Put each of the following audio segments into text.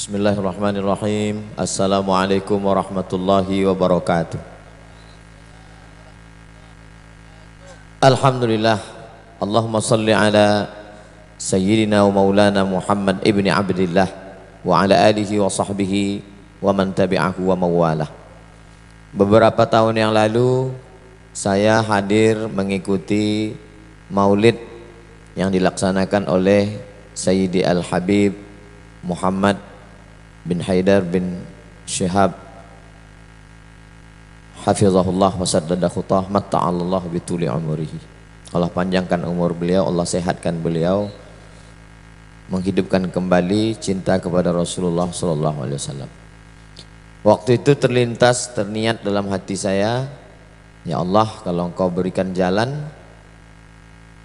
Bismillahirrahmanirrahim. Assalamualaikum warahmatullahi wabarakatuh. Alhamdulillah. Allahumma salli ala Sayyidina wa maulana Muhammad ibni Abdillah wa ala alihi wa sahbihi wa man tabi'ahu wa mawalah. Beberapa tahun yang lalu saya hadir mengikuti maulid yang dilaksanakan oleh Sayyidi Al-Habib Muhammad bin Haidar bin Syihab hafizahullah wa saddada khutah matta'allahu bituli umurihi. Allah panjangkan umur beliau, Allah sehatkan beliau, menghidupkan kembali cinta kepada Rasulullah sallallahu alaihi wasallam. Waktu itu terniat dalam hati saya, ya Allah, kalau Engkau berikan jalan,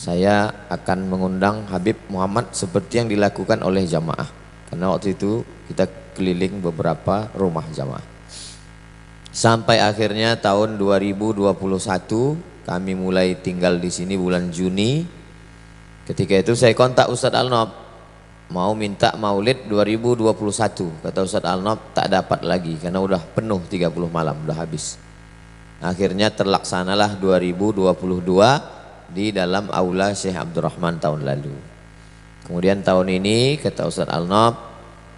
saya akan mengundang Habib Muhammad seperti yang dilakukan oleh jamaah. Karena waktu itu kita keliling beberapa rumah jamaah. Sampai akhirnya tahun 2021 kami mulai tinggal di sini bulan Juni. Ketika itu saya kontak Ustadz Al-Nob, mau minta maulid 2021. Kata Ustadz Al-Nob tak dapat lagi karena udah penuh 30 malam, udah habis. Akhirnya terlaksanalah 2022 di dalam aula Syekh Abdurrahman tahun lalu. Kemudian tahun ini kata Ustadz Al-Nob,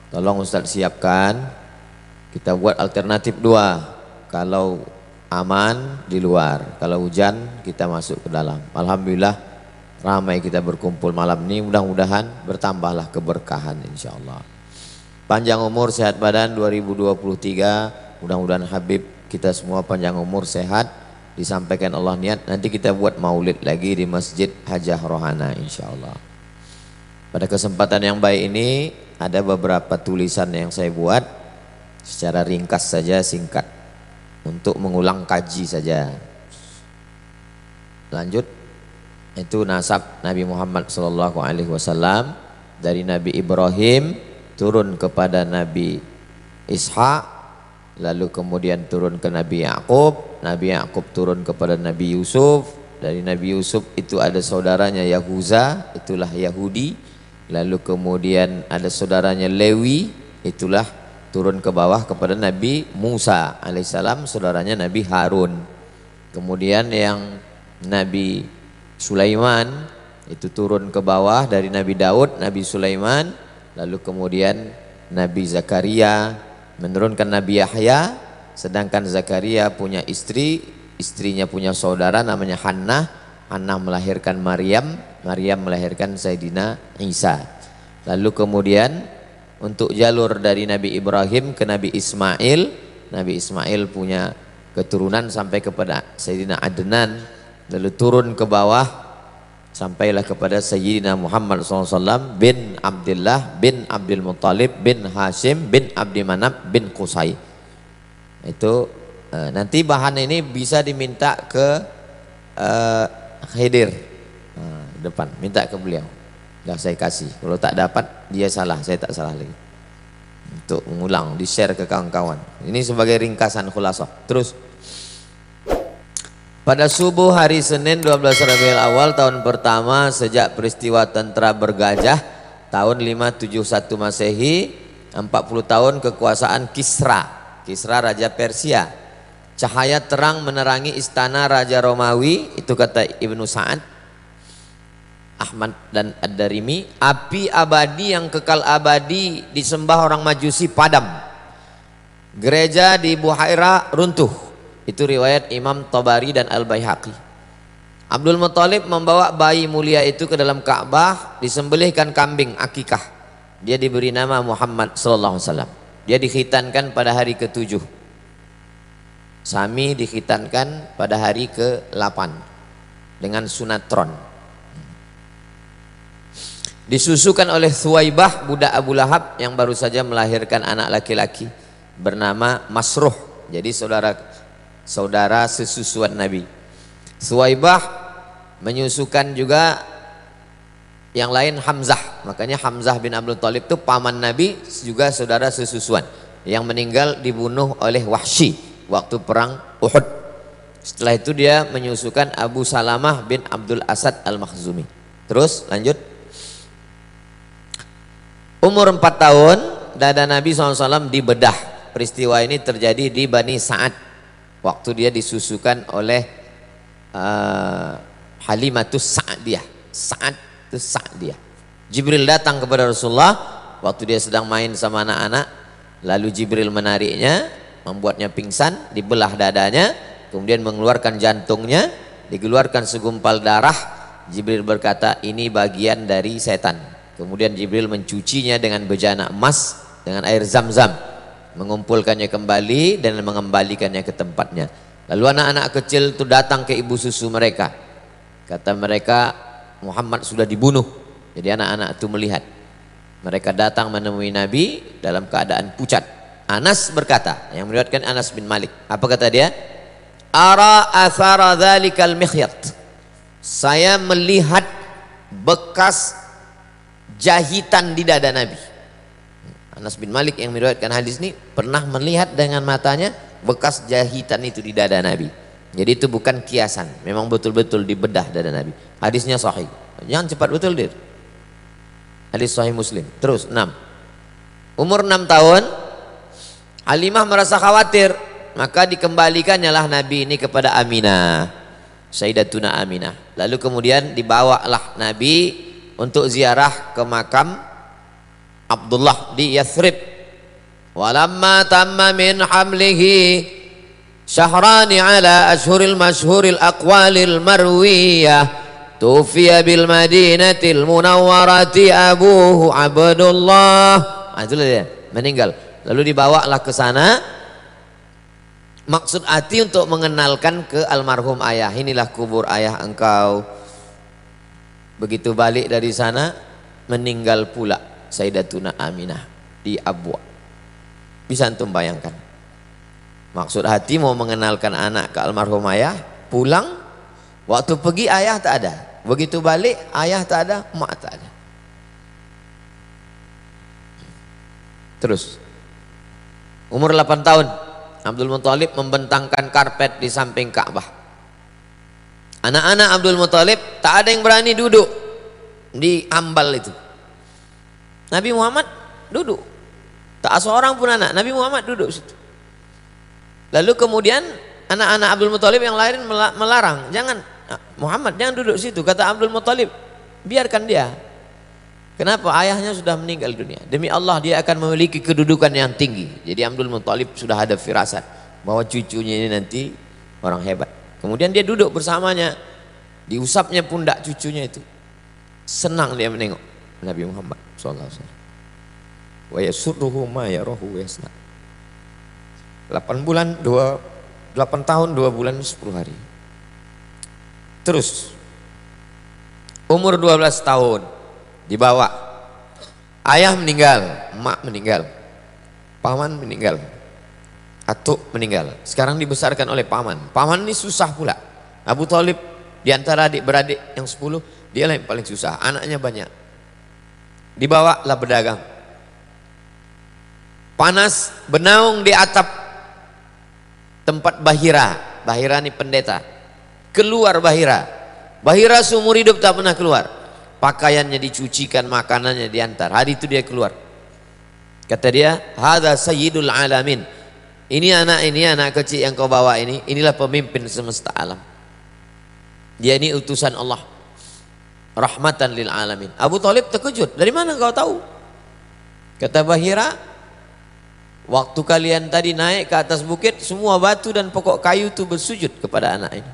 tolong Ustadz siapkan, kita buat alternatif 2. Kalau aman di luar, kalau hujan kita masuk ke dalam. Alhamdulillah ramai kita berkumpul malam ini, mudah-mudahan bertambahlah keberkahan insyaallah. Panjang umur sehat badan 2023, mudah-mudahan Habib kita semua panjang umur sehat, disampaikan Allah niat, nanti kita buat maulid lagi di Masjid Hajah Rohana insyaallah. Pada kesempatan yang baik ini ada beberapa tulisan yang saya buat secara ringkas saja, singkat, untuk mengulang kaji saja. Lanjut, itu nasab Nabi Muhammad SAW dari Nabi Ibrahim turun kepada Nabi Ishak, lalu kemudian turun ke Nabi Yakub, Nabi Yakub turun kepada Nabi Yusuf, dari Nabi Yusuf itu ada saudaranya Yahuza, itulah Yahudi. Lalu kemudian ada saudaranya Lewi, itulah turun ke bawah kepada Nabi Musa alaihissalam, saudaranya Nabi Harun. Kemudian yang Nabi Sulaiman itu turun ke bawah dari Nabi Daud, Nabi Sulaiman. Lalu kemudian Nabi Zakaria menurunkan Nabi Yahya, sedangkan Zakaria punya istri, istrinya punya saudara namanya Hannah, Hannah melahirkan Maryam, Maryam melahirkan Sayyidina Isa. Lalu kemudian untuk jalur dari Nabi Ibrahim ke Nabi Ismail, Nabi Ismail punya keturunan sampai kepada Sayyidina Adnan, lalu turun ke bawah sampailah kepada Sayyidina Muhammad SAW bin Abdullah bin Abdul Muttalib bin Hashim bin Abdi Manaf bin Qusay. Itu nanti bahan ini bisa diminta ke Khidir depan, minta ke beliau, dah saya kasih. Kalau tak dapat dia salah, saya tak salah lagi. Untuk mengulang, di share ke kawan-kawan. Ini sebagai ringkasan khulasah. Terus pada subuh hari Senin 12 Rabiul Awal tahun pertama sejak peristiwa tentara bergajah tahun 571 Masehi, 40 tahun kekuasaan Kisra, Kisra Raja Persia. Cahaya terang menerangi istana Raja Romawi, itu kata Ibnu Sa'ad, Ahmad dan Ad-Darimi. Api abadi yang kekal abadi disembah orang Majusi padam. Gereja di Buhaira runtuh. Itu riwayat Imam Tabari dan Al-Baihaqi. Abdul Muttalib membawa bayi mulia itu ke dalam Ka'bah, disembelihkan kambing akikah. Dia diberi nama Muhammad sallallahu alaihi wasallam. Dia dikhitankan pada hari ke-7. Sami dikhitankan pada hari ke-8 dengan sunatron. Disusukan oleh Thuwaibah, budak Abu Lahab yang baru saja melahirkan anak laki-laki bernama Masruh. Jadi saudara sesusuan Nabi. Thuwaibah menyusukan juga yang lain Hamzah. Makanya Hamzah bin Abdul Thalib itu paman Nabi, juga saudara sesusuan, yang meninggal dibunuh oleh Wahsy waktu perang Uhud. Setelah itu dia menyusukan Abu Salamah bin Abdul Asad Al-Makhzumi. Terus lanjut. Umur 4 tahun dada Nabi SAW dibedah. Peristiwa ini terjadi di Bani Sa'ad. Waktu dia disusukan oleh Halimatus Sa'diyah. Sa'atus Sa'diyah. Jibril datang kepada Rasulullah waktu dia sedang main sama anak-anak. Lalu Jibril menariknya, membuatnya pingsan, dibelah dadanya, kemudian mengeluarkan jantungnya, dikeluarkan segumpal darah. Jibril berkata, ini bagian dari setan. Kemudian Jibril mencucinya dengan bejana emas, dengan air zam-zam, mengumpulkannya kembali dan mengembalikannya ke tempatnya. Lalu anak-anak kecil itu datang ke ibu susu mereka. Kata mereka, Muhammad sudah dibunuh. Jadi anak-anak itu melihat. Mereka datang menemui Nabi dalam keadaan pucat. Anas berkata, yang meriwayatkan Anas bin Malik. Apa kata dia? Ara athara dhalikal mikhyat. Saya melihat bekas jahitan di dada Nabi. Anas bin Malik yang meriwayatkan hadis ini pernah melihat dengan matanya bekas jahitan itu di dada Nabi. Jadi itu bukan kiasan, memang betul-betul dibedah dada Nabi. Hadisnya sahih. Jangan cepat betul dir. Hadis sahih Muslim. Terus 6. Umur 6 tahun Halimah merasa khawatir, maka dikembalikannya lah Nabi ini kepada Aminah, Sayyidatuna Aminah. Lalu kemudian dibawalah Nabi untuk ziarah ke makam Abdullah di Yathrib. Walamma tamma min hamlihi syahrani ala ashhuril mashhuril aqwalil marwiyah tufiya bil madinatil munawwarati abuhu Abdullah. Itulah dia, meninggal. Lalu dibawalah ke sana, maksud hati untuk mengenalkan ke almarhum ayah. Inilah kubur ayah engkau. Begitu balik dari sana, meninggal pula Sayyidatuna Aminah di Abwa. Bisa antum bayangkan. Maksud hati mau mengenalkan anak ke almarhum ayah, pulang, waktu pergi ayah tak ada. Begitu balik ayah tak ada, mak tak ada. Terus umur 8 tahun Abdul Muthalib membentangkan karpet di samping Ka'bah. Anak-anak Abdul Muthalib tak ada yang berani duduk di ambal itu. Nabi Muhammad duduk, tak seorang pun anak. Nabi Muhammad duduk situ. Lalu kemudian anak-anak Abdul Muthalib yang lain melarang, jangan Muhammad, jangan duduk situ. Kata Abdul Muthalib, biarkan dia. Kenapa? Ayahnya sudah meninggal dunia. Demi Allah dia akan memiliki kedudukan yang tinggi. Jadi Abdul Muthalib sudah ada firasat bahwa cucunya ini nanti orang hebat. Kemudian dia duduk bersamanya, diusapnya pundak cucunya itu. Senang dia menengok Nabi Muhammad sallallahu alaihi wasallam. Wa yasurruhu ma yarahu yasna. 8 tahun 2 bulan 10 hari. Terus umur 12 tahun dibawa. Ayah meninggal, emak meninggal, paman meninggal, atuk meninggal. Sekarang dibesarkan oleh paman. Paman ini susah pula. Abu Thalib di antara adik-beradik yang 10, dia yang paling susah. Anaknya banyak. Dibawalah berdagang. Panas bernaung di atap tempat Bahira. Bahira ini pendeta. Keluar Bahira. Bahira seumur hidup tak pernah keluar. Pakaiannya dicucikan, makanannya diantar. Hari itu dia keluar. Kata dia, hadza sayyidul alamin. Ini anak kecil yang kau bawa ini, inilah pemimpin semesta alam. Dia ini utusan Allah. Rahmatan lil alamin. Abu Thalib terkejut. Dari mana kau tahu? Kata Bahira, waktu kalian tadi naik ke atas bukit, semua batu dan pokok kayu itu bersujud kepada anak ini.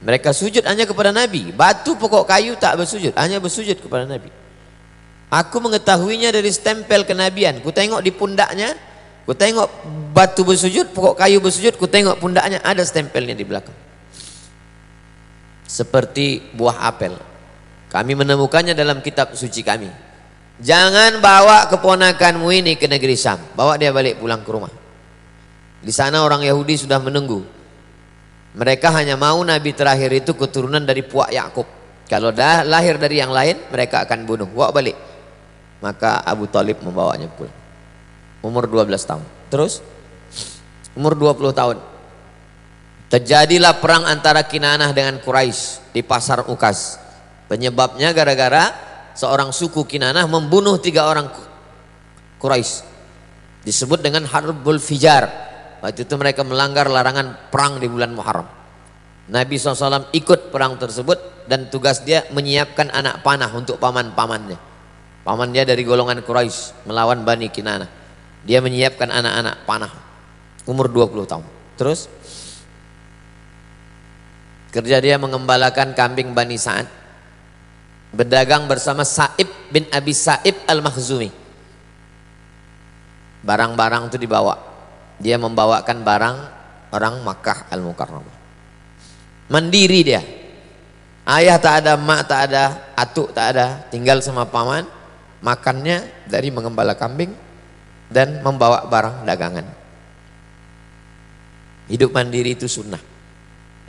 Mereka sujud hanya kepada Nabi. Batu pokok kayu tak bersujud, hanya bersujud kepada Nabi. Aku mengetahuinya dari stempel kenabian. Ku tengok di pundaknya, ku tengok batu bersujud, pokok kayu bersujud, ku tengok pundaknya ada stempelnya di belakang. Seperti buah apel. Kami menemukannya dalam kitab suci kami. Jangan bawa keponakanmu ini ke negeri Syam. Bawa dia balik pulang ke rumah. Di sana orang Yahudi sudah menunggu. Mereka hanya mau Nabi terakhir itu keturunan dari puak Yakub. Kalau dah lahir dari yang lain, mereka akan bunuh. Bawa balik. Maka Abu Thalib membawanya pulang. Umur 12 tahun. Terus umur 20 tahun. Terjadilah perang antara Kinanah dengan Quraisy di pasar Ukas. Penyebabnya gara-gara seorang suku Kinanah membunuh 3 orang Quraisy. Disebut dengan Harbul Fijar. Waktu itu mereka melanggar larangan perang di bulan Muharram. Nabi SAW ikut perang tersebut dan tugas dia menyiapkan anak panah untuk paman-pamannya. Paman dia dari golongan Quraisy melawan Bani Kinanah. Dia menyiapkan anak-anak panah umur 20 tahun. Terus kerja dia mengembalakan kambing Bani Sa'ad, berdagang bersama Sa'ib bin Abi Sa'ib Al-Makhzumi. Barang-barang itu dibawa. Dia membawakan barang orang Makkah Al-Mukarramah. Mandiri dia. Ayah tak ada, mak tak ada, atuk tak ada, tinggal sama paman. Makannya dari mengembala kambing dan membawa barang dagangan. Hidup mandiri itu sunnah.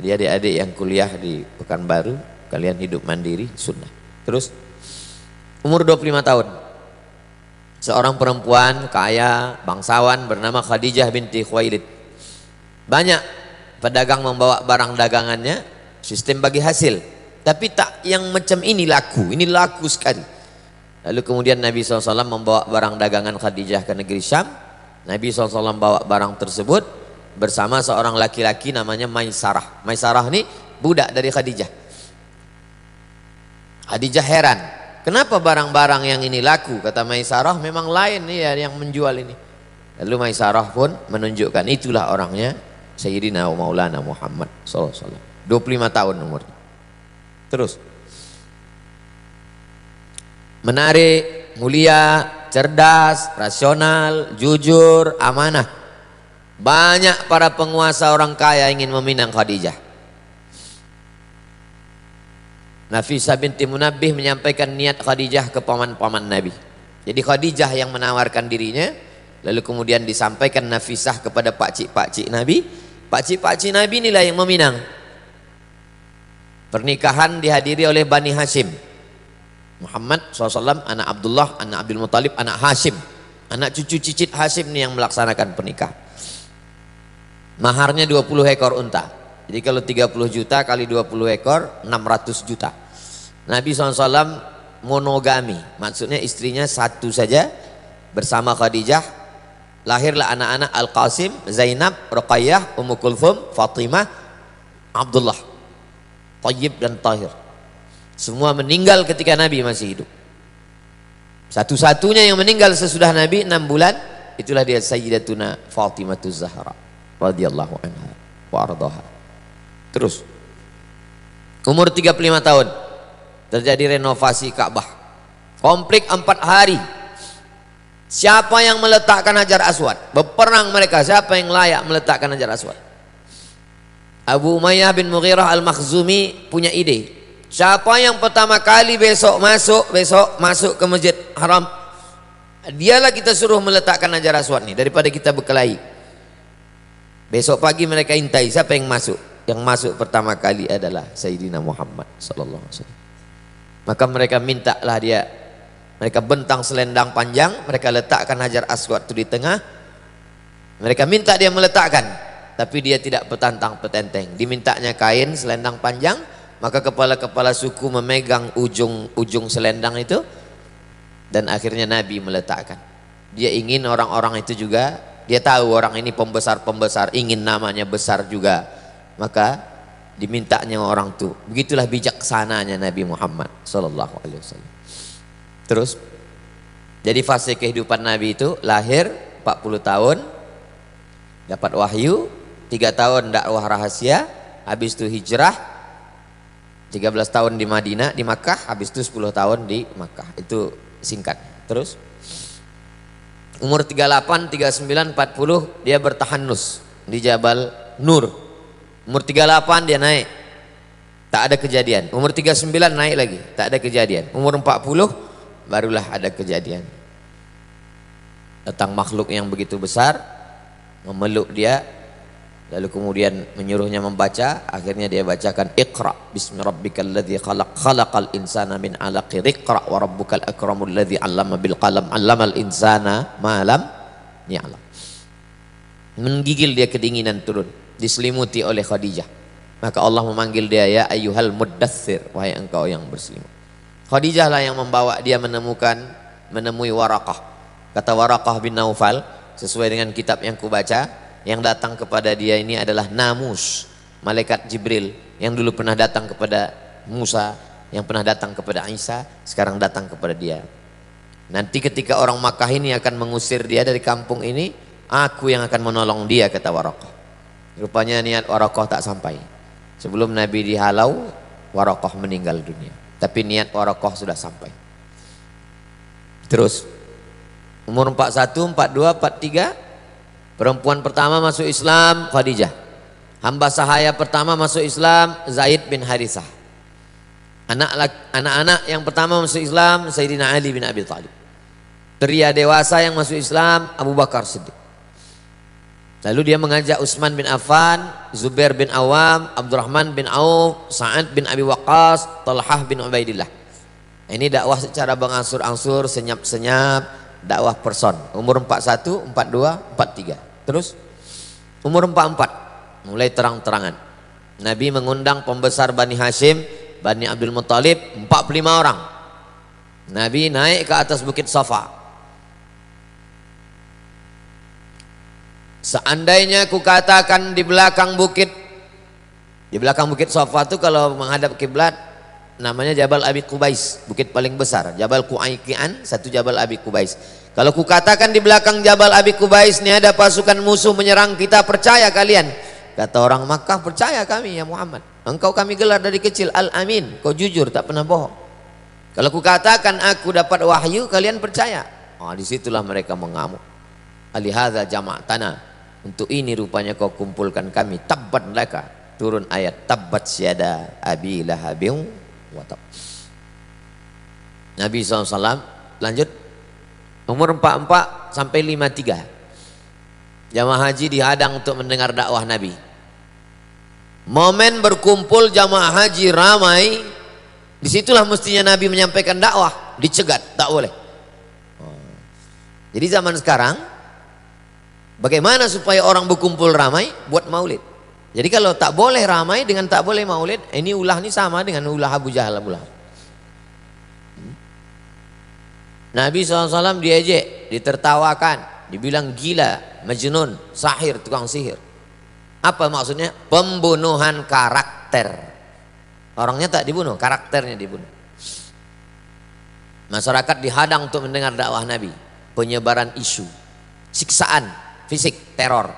Jadi adik-adik yang kuliah di Pekanbaru, kalian hidup mandiri sunnah. Terus umur 25 tahun. Seorang perempuan kaya, bangsawan bernama Khadijah binti Khuwailid. Banyak pedagang membawa barang dagangannya, sistem bagi hasil. Tapi tak yang macam ini laku sekali. Lalu kemudian Nabi SAW membawa barang dagangan Khadijah ke negeri Syam. Nabi SAW bawa barang tersebut bersama seorang laki-laki namanya Maisarah. Maisarah ini budak dari Khadijah. Khadijah heran. Kenapa barang-barang yang ini laku? Kata Maisarah, memang lain nih ya yang menjual ini. Lalu Maisarah pun menunjukkan itulah orangnya Sayyidina Maulana Muhammad SAW. 25 tahun umurnya. Terus menarik, mulia, cerdas, rasional, jujur, amanah. Banyak para penguasa orang kaya ingin meminang Khadijah. Nafisah binti Munabbih menyampaikan niat Khadijah ke paman-paman Nabi. Jadi Khadijah yang menawarkan dirinya, lalu kemudian disampaikan Nafisah kepada pakcik-pakcik Nabi. Pakcik-pakcik Nabi inilah yang meminang. Pernikahan dihadiri oleh Bani Hashim. Muhammad SAW, anak Abdullah, anak Abdul Muttalib, anak Hashim. Anak cucu cicit Hashim ini yang melaksanakan pernikahan. Maharnya 20 ekor unta. Jadi kalau 30 juta kali 20 ekor, 600 juta. Nabi SAW monogami, maksudnya istrinya satu saja bersama Khadijah. Lahirlah anak-anak Al-Qasim, Zainab, Ruqayyah, Ummu Kulthum, Fatimah, Abdullah, Tayyib dan Tahir. Semua meninggal ketika Nabi masih hidup. Satu-satunya yang meninggal sesudah Nabi 6 bulan, itulah dia Sayyidatuna Fatimah Zahra radhiyallahu anha wa ardhaha. Terus umur 35 tahun terjadi renovasi Ka'bah. Komplit 4 hari. Siapa yang meletakkan Hajar Aswad? Berperang mereka, siapa yang layak meletakkan Hajar Aswad? Abu Umayyah bin Mughirah Al-Makhzumi punya ide. Siapa yang pertama kali besok masuk ke Masjid Haram, dialah kita suruh meletakkan Hajar Aswad nih, daripada kita berkelahi. Besok pagi mereka intai siapa yang masuk. Yang masuk pertama kali adalah Sayyidina Muhammad sallallahu alaihi wasallam. Maka mereka mintalah dia, mereka bentang selendang panjang, mereka letakkan Hajar Aswad itu di tengah. Mereka minta dia meletakkan, tapi dia tidak petantang-petenteng. Dimintanya kain selendang panjang, maka kepala-kepala suku memegang ujung selendang itu, dan akhirnya Nabi meletakkan. Dia ingin orang-orang itu juga, dia tahu orang ini pembesar-pembesar, ingin namanya besar juga. Maka dimintanya orang itu. Begitulah bijaksananya Nabi Muhammad sallallahu alaihi wasallam. Terus jadi fase kehidupan Nabi itu lahir 40 tahun, dapat wahyu, 3 tahun dakwah rahasia, habis itu hijrah 13 tahun di Madinah, di Makkah, habis itu 10 tahun di Makkah. Itu singkat. Terus umur 38, 39, 40 dia bertahanus di Jabal Nur. Umur 38 dia naik, tak ada kejadian. Umur 39 naik lagi, tak ada kejadian. Umur 40 barulah ada kejadian. Datang makhluk yang begitu besar, memeluk dia, lalu kemudian menyuruhnya membaca. Akhirnya dia bacakan Iqra bismi rabbikal ladzi khalaq khalaqal insana min 'alaqin Iqra wa rabbukal akramul ladzi 'allama bil qalam 'allamal insana ma lam ya'lam. Menggigil dia kedinginan turun, diselimuti oleh Khadijah. Maka Allah memanggil dia, ya ayyuhal muddaththir, wahai engkau yang berselimut. Khadijah lah yang membawa dia menemui Waraqah. Kata Waraqah bin Naufal, sesuai dengan kitab yang kubaca, yang datang kepada dia ini adalah Namus, malaikat Jibril yang dulu pernah datang kepada Musa, yang pernah datang kepada Isa, sekarang datang kepada dia. Nanti ketika orang Makkah ini akan mengusir dia dari kampung ini, aku yang akan menolong dia, kata Waraqah. Rupanya niat Waraqah tak sampai. Sebelum Nabi dihalau, Waraqah meninggal dunia. Tapi niat Waraqah sudah sampai. Terus umur 41, 42, 43, perempuan pertama masuk Islam Khadijah. Hamba sahaya pertama masuk Islam Zaid bin Harithah. Anak-anak yang pertama masuk Islam Sayyidina Ali bin Abi Thalib. Pria dewasa yang masuk Islam Abu Bakar Siddiq. Lalu dia mengajak Utsman bin Affan, Zubair bin Awam, Abdurrahman bin Auf, Sa'ad bin Abi Waqqas, Talhah bin Ubaidillah. Ini dakwah secara berangsur-angsur, senyap-senyap, dakwah person. Umur 41, 42, 43. Terus umur 44 mulai terang-terangan. Nabi mengundang pembesar Bani Hashim, Bani Abdul Muttalib, 45 orang. Nabi naik ke atas bukit Safa. Seandainya ku katakan di belakang bukit Safa itu kalau menghadap kiblat namanya Jabal Abi Qubais, bukit paling besar. Jabal Qu'aiqian, satu Jabal Abi Qubais. Kalau ku katakan di belakang Jabal Abi Qubais ini ada pasukan musuh menyerang kita, percaya kalian? Kata orang Makkah, percaya kami ya Muhammad. Engkau kami gelar dari kecil Al-Amin, kau jujur tak pernah bohong. Kalau ku katakan aku dapat wahyu, kalian percaya? Disitulah mereka mengamuk. Alihadza jama'tana. Untuk ini rupanya kau kumpulkan kami. Tabbat laka. Turun ayat tabbat syada abi lahabin wa tab. Nabi SAW lanjut. Umur 44 sampai 53. Jamaah haji dihadang untuk mendengar dakwah Nabi. Momen berkumpul jamaah haji ramai, disitulah mestinya Nabi menyampaikan dakwah. Dicegat, tak boleh. Jadi zaman sekarang, bagaimana supaya orang berkumpul ramai? Buat maulid. Jadi kalau tak boleh ramai dengan tak boleh maulid, ini ulah ini sama dengan ulah Abu Jahal, Abu Lahab. Nabi SAW diejek, ditertawakan, dibilang gila, majnun, sahir, tukang sihir. Apa maksudnya? Pembunuhan karakter. Orangnya tak dibunuh, karakternya dibunuh. Masyarakat dihadang untuk mendengar dakwah Nabi. Penyebaran isu, siksaan fisik, teror.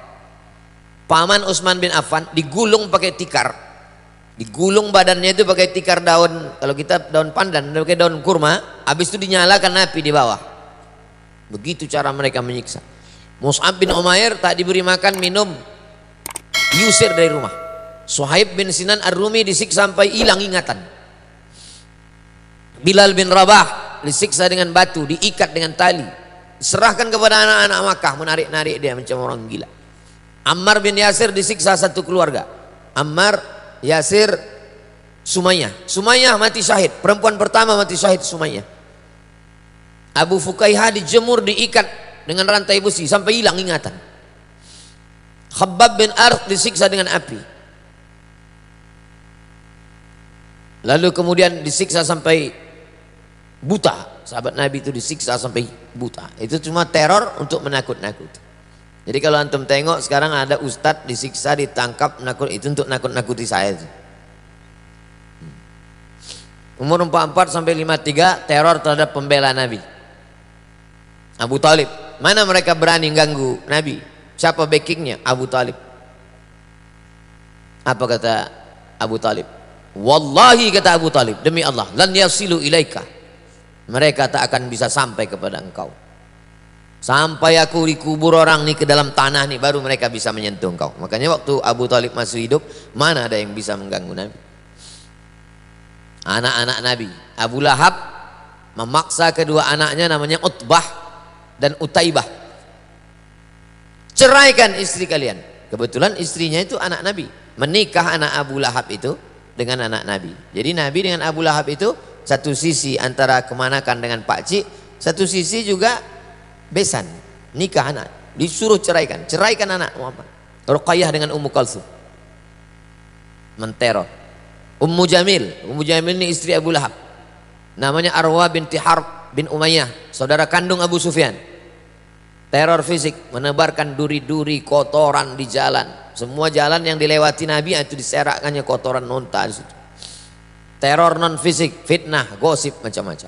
Paman Utsman bin Affan digulung pakai tikar. Digulung badannya itu pakai tikar daun, kalau kita daun pandan, pakai daun kurma, habis itu dinyalakan api di bawah. Begitu cara mereka menyiksa. Mus'ab bin Umair tak diberi makan minum, diusir dari rumah. Suhaib bin Sinan Ar-Rumi disiksa sampai hilang ingatan. Bilal bin Rabah disiksa dengan batu, diikat dengan tali, diserahkan kepada anak-anak Makkah, menarik-narik dia macam orang gila. Ammar bin Yasir disiksa satu keluarga. Ammar, Yasir, Sumayyah. Sumayyah mati syahid, perempuan pertama mati syahid Sumayyah. Abu Fukaihah dijemur, diikat dengan rantai besi sampai hilang ingatan. Khabbab bin Arth disiksa dengan api. Lalu kemudian disiksa sampai buta. Sahabat Nabi itu disiksa sampai buta. Itu cuma teror untuk menakut-nakuti. Jadi kalau antum tengok sekarang ada ustadz disiksa, ditangkap, nakut, itu untuk nakut-nakuti saya. Umur 44 sampai 53 teror terhadap pembela Nabi. Abu Talib. Mana mereka berani ganggu Nabi? Siapa backingnya? Abu Talib. Apa kata Abu Talib? Wallahi, kata Abu Talib, demi Allah, lan yasilu ilaika. Mereka tak akan bisa sampai kepada engkau. Sampai aku dikubur orang nih ke dalam tanah nih, baru mereka bisa menyentuh engkau. Makanya waktu Abu Talib masih hidup, mana ada yang bisa mengganggu Nabi? Anak-anak Nabi, Abu Lahab memaksa kedua anaknya namanya Utbah dan Utaibah. Ceraikan istri kalian. Kebetulan istrinya itu anak Nabi. Menikah anak Abu Lahab itu dengan anak Nabi. Jadi Nabi dengan Abu Lahab itu satu sisi antara kemanakan dengan pakcik, satu sisi juga besan, nikah anak, disuruh ceraikan anak Muhammad. Ruqayyah dengan Ummu Kalsum menteror. Ummu Jamil ini istri Abu Lahab, namanya Arwa binti Harb bin Umayyah, saudara kandung Abu Sufyan. Teror fisik, menebarkan duri-duri, kotoran di jalan. Semua jalan yang dilewati Nabi itu diserakkannya kotoran unta di situ. Teror non fisik, fitnah, gosip, macam-macam.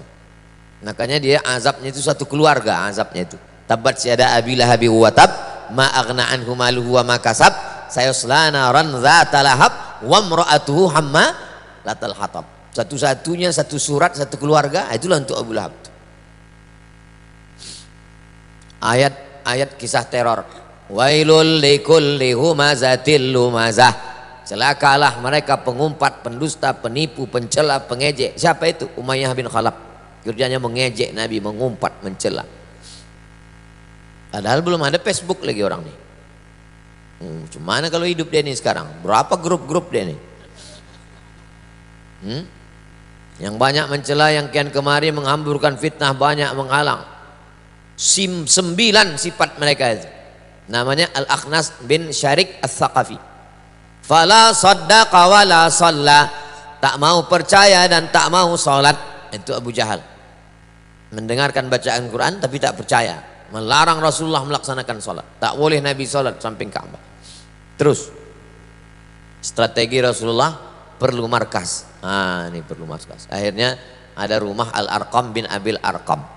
Makanya dia azabnya itu satu keluarga, azabnya itu. Tabat syada abi lahabi wa tab, ma aghna anhu maluhu wa ma kasab, sayasla naran dzata lahab wa imra'atuhu hammalatal hatab. Satu-satunya satu surat, satu keluarga, itulah untuk Abu Lahab. Ayat-ayat kisah teror. Wailul likulli humazatil lumazah. Celakalah mereka pengumpat, pendusta, penipu, pencela, pengejek. Siapa itu? Umayyah bin Khalaf. Kerjanya mengejek Nabi, mengumpat, mencela. Padahal belum ada Facebook lagi orang nih. Gimana kalau hidup dia nih sekarang? Berapa grup-grup dia nih? Yang banyak mencela, yang kian kemari menghamburkan fitnah, banyak menghalang. 9 sifat mereka itu. Namanya Al-Akhnas bin Syarik Al-Thaqafi. Fala saddaqa wala shalla, tak mau percaya dan tak mau salat. Itu Abu Jahal. Mendengarkan bacaan Quran tapi tak percaya, melarang Rasulullah melaksanakan salat. Tak boleh Nabi salat samping Ka'bah. Terus strategi Rasulullah, perlu markas. Ini perlu markas. Akhirnya ada rumah Al-Arqam bin Abil Arqam.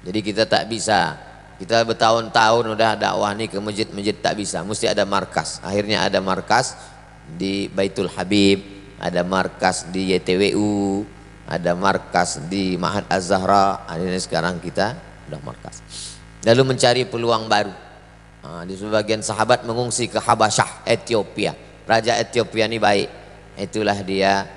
Jadi kita tak bisa, kita bertahun-tahun udah dakwah nih ke masjid-masjid tak bisa, mesti ada markas. Akhirnya ada markas di Baitul Habib, ada markas di YTWU, ada markas di Ma'had Az-Zahra. Akhirnya sekarang kita udah markas. Lalu mencari peluang baru. Di sebagian sahabat mengungsi ke Habasyah, Ethiopia. Raja Ethiopia ini baik, itulah dia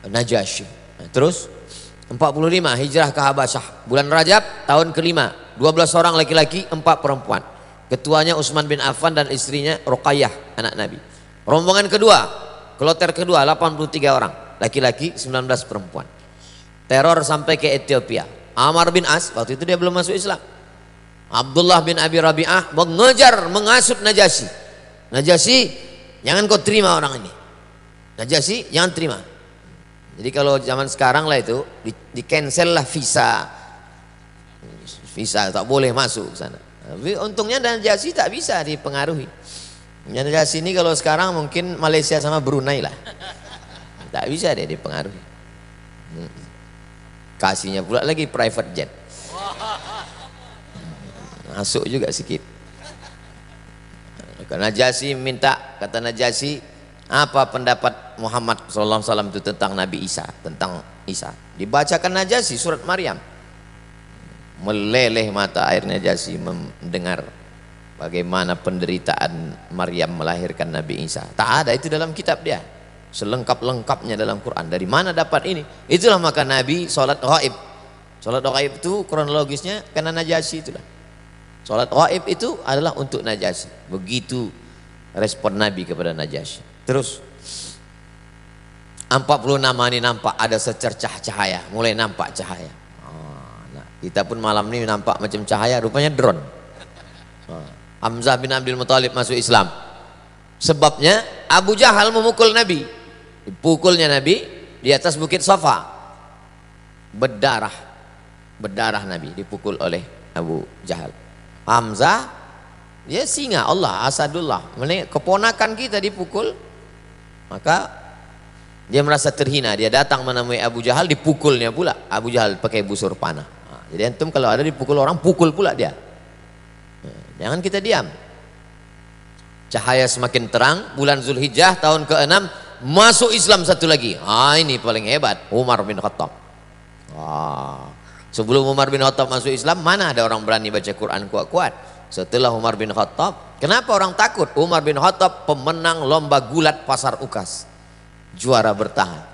Najasyi. Terus 45 hijrah ke Habasyah, bulan Rajab tahun kelima, 12 orang laki-laki, 4 perempuan. Ketuanya Utsman bin Affan dan istrinya Ruqayyah, anak Nabi. Rombongan kedua, kloter kedua, 83 orang laki-laki, 19 perempuan. Teror sampai ke Ethiopia. Amr bin As, waktu itu dia belum masuk Islam. Abdullah bin Abi Rabi'ah mengejar, mengasut Najasyi. Najasyi, jangan kau terima orang ini. Najasyi, jangan terima. Jadi kalau zaman sekarang lah itu di cancel lah visa, tak boleh masuk ke sana. Tapi untungnya Najasyi tak bisa dipengaruhi. Najasyi ini kalau sekarang mungkin Malaysia sama Brunei lah, tak bisa dia dipengaruhi. Kasihnya pula lagi private jet, masuk juga sikit. Najasyi minta, kata Najasyi, apa pendapat Muhammad SAW itu tentang Nabi Isa, tentang Isa. Dibacakan Najasyi surat Maryam. Meleleh mata air Najasyi mendengar bagaimana penderitaan Maryam melahirkan Nabi Isa. Tak ada itu dalam kitab dia, selengkap-lengkapnya dalam Quran. Dari mana dapat ini? Itulah maka Nabi sholat ghaib. Sholat ghaib itu kronologisnya karena Najasyi itulah. Sholat ghaib itu adalah untuk Najasyi. Begitu respon Nabi kepada Najasyi. Terus 40 nama ini nampak ada secercah cahaya, mulai nampak cahaya. Kita pun malam ini nampak macam cahaya, rupanya drone. Hamzah bin Abdul Muthalib masuk Islam. Sebabnya Abu Jahal memukul Nabi. Dipukulnya Nabi di atas bukit Safa. Berdarah Nabi dipukul oleh Abu Jahal. Hamzah dia singa Allah, Asadullah. Keponakan kita dipukul, maka dia merasa terhina. Dia datang menemui Abu Jahal, dipukulnya pula. Abu Jahal pakai busur panah. Jadi antum kalau ada dipukul orang, pukul pula dia. Jangan kita diam. Cahaya semakin terang, bulan Zulhijjah tahun ke-6 masuk Islam satu lagi. Ini paling hebat, Umar bin Khattab. Sebelum Umar bin Khattab masuk Islam, mana ada orang berani baca Quran kuat-kuat? Setelah Umar bin Khattab, kenapa orang takut? Umar bin Khattab pemenang lomba gulat pasar Ukas, juara bertahan.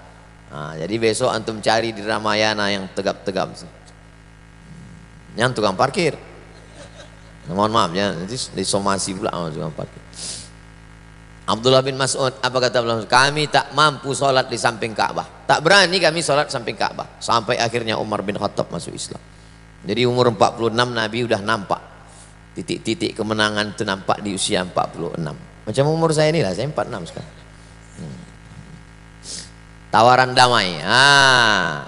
Jadi besok antum cari di Ramayana yang tegap-tegap, yang tukang parkir. Mohon maaf ya, nanti disomasi pula sama tukang parkir. Abdullah bin Mas'ud, apa kata Abdullah? Kami tak mampu sholat di samping Ka'bah, tak berani kami sholat samping Ka'bah. Sampai akhirnya Umar bin Khattab masuk Islam. Jadi umur 46 Nabi udah nampak titik-titik kemenangan itu, nampak di usia 46. Macam umur saya ini lah, saya 46 sekarang. Tawaran damai.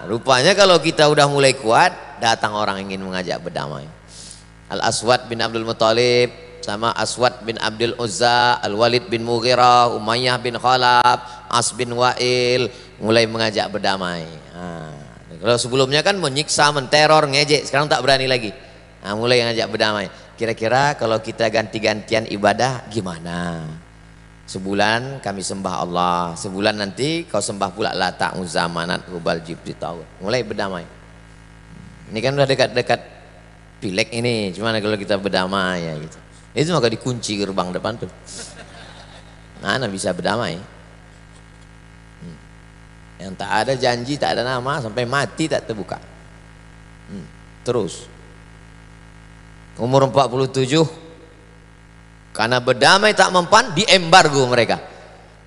Rupanya kalau kita udah mulai kuat, datang orang ingin mengajak berdamai. Al-Aswad bin Abdul Muthalib sama Aswad bin Abdul Uzza, Al-Walid bin Mughirah, Umayyah bin Khalaf, As bin Wa'il mulai mengajak berdamai. Kalau sebelumnya kan menyiksa, menteror, ngejek, sekarang tak berani lagi. Mulai ngajak berdamai. Kira-kira kalau kita ganti-gantian ibadah gimana? Sebulan kami sembah Allah, sebulan nanti kau sembah pula Lata, Uzza, Manat, Hubal, Jibril, Taut. Mulai berdamai. Ini kan udah dekat-dekat Pileg ini, gimana kalau kita berdamai ya gitu. Itu maka dikunci gerbang depan tuh. Mana bisa berdamai? Yang tak ada janji, tak ada nama, sampai mati tak terbuka. Terus umur 47 karena berdamai tak mempan, diembargo mereka.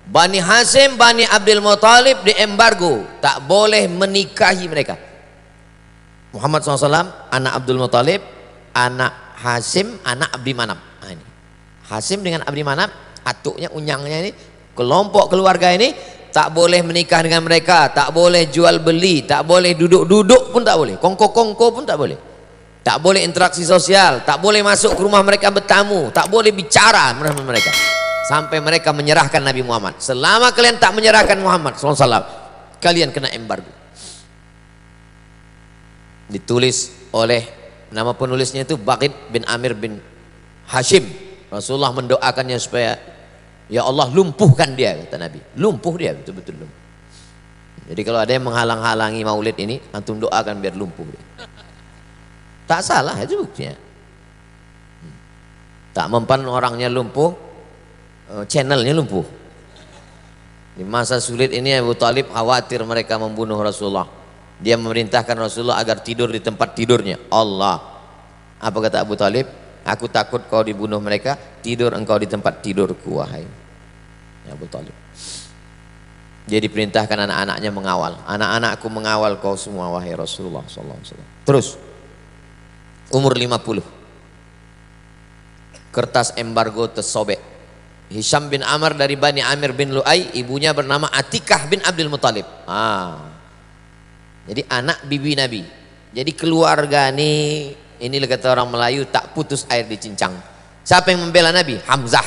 Bani Hasyim, Bani Abdul Muthalib diembargo, tak boleh menikahi mereka. Muhammad SAW anak Abdul Muthalib, anak Hasyim, anak Abdi Manaf. Ini Hasyim dengan Abdi Manaf, atuknya, unyangnya ini, kelompok keluarga ini tak boleh menikah dengan mereka, tak boleh jual beli, tak boleh duduk-duduk pun tak boleh, kongko-kongko pun tak boleh, tak boleh interaksi sosial, tak boleh masuk ke rumah mereka bertamu, tak boleh bicara dengan mereka sampai mereka menyerahkan Nabi Muhammad. Selama kalian tak menyerahkan Muhammad SAW, kalian kena embargo. Ditulis oleh, nama penulisnya itu Baqid bin Amir bin Hashim. Rasulullah mendoakannya supaya ya Allah lumpuhkan dia, kata Nabi. Lumpuh dia, betul-betul lumpuh. Jadi kalau ada yang menghalang-halangi maulid ini, antum doakan biar lumpuh dia. Tak salah itu buktinya. Tak mempan orangnya lumpuh, channelnya lumpuh. Di masa sulit ini Abu Talib khawatir mereka membunuh Rasulullah. Dia memerintahkan Rasulullah agar tidur di tempat tidurnya. Allah. Apa kata Abu Talib? Aku takut kau dibunuh mereka, tidur engkau di tempat tidurku, wahai Abu Talib. Dia diperintahkan anak-anaknya mengawal. Anak-anakku mengawal kau semua, wahai Rasulullah SAW. Terus umur 50, kertas embargo tersobek. Hisham bin Amr dari Bani Amir bin Lu'ay, ibunya bernama Atikah bin Abdul Muthalib. Jadi anak bibi Nabi. Jadi keluarga ini kata orang Melayu, tak putus air di cincang. Siapa yang membela Nabi? Hamzah.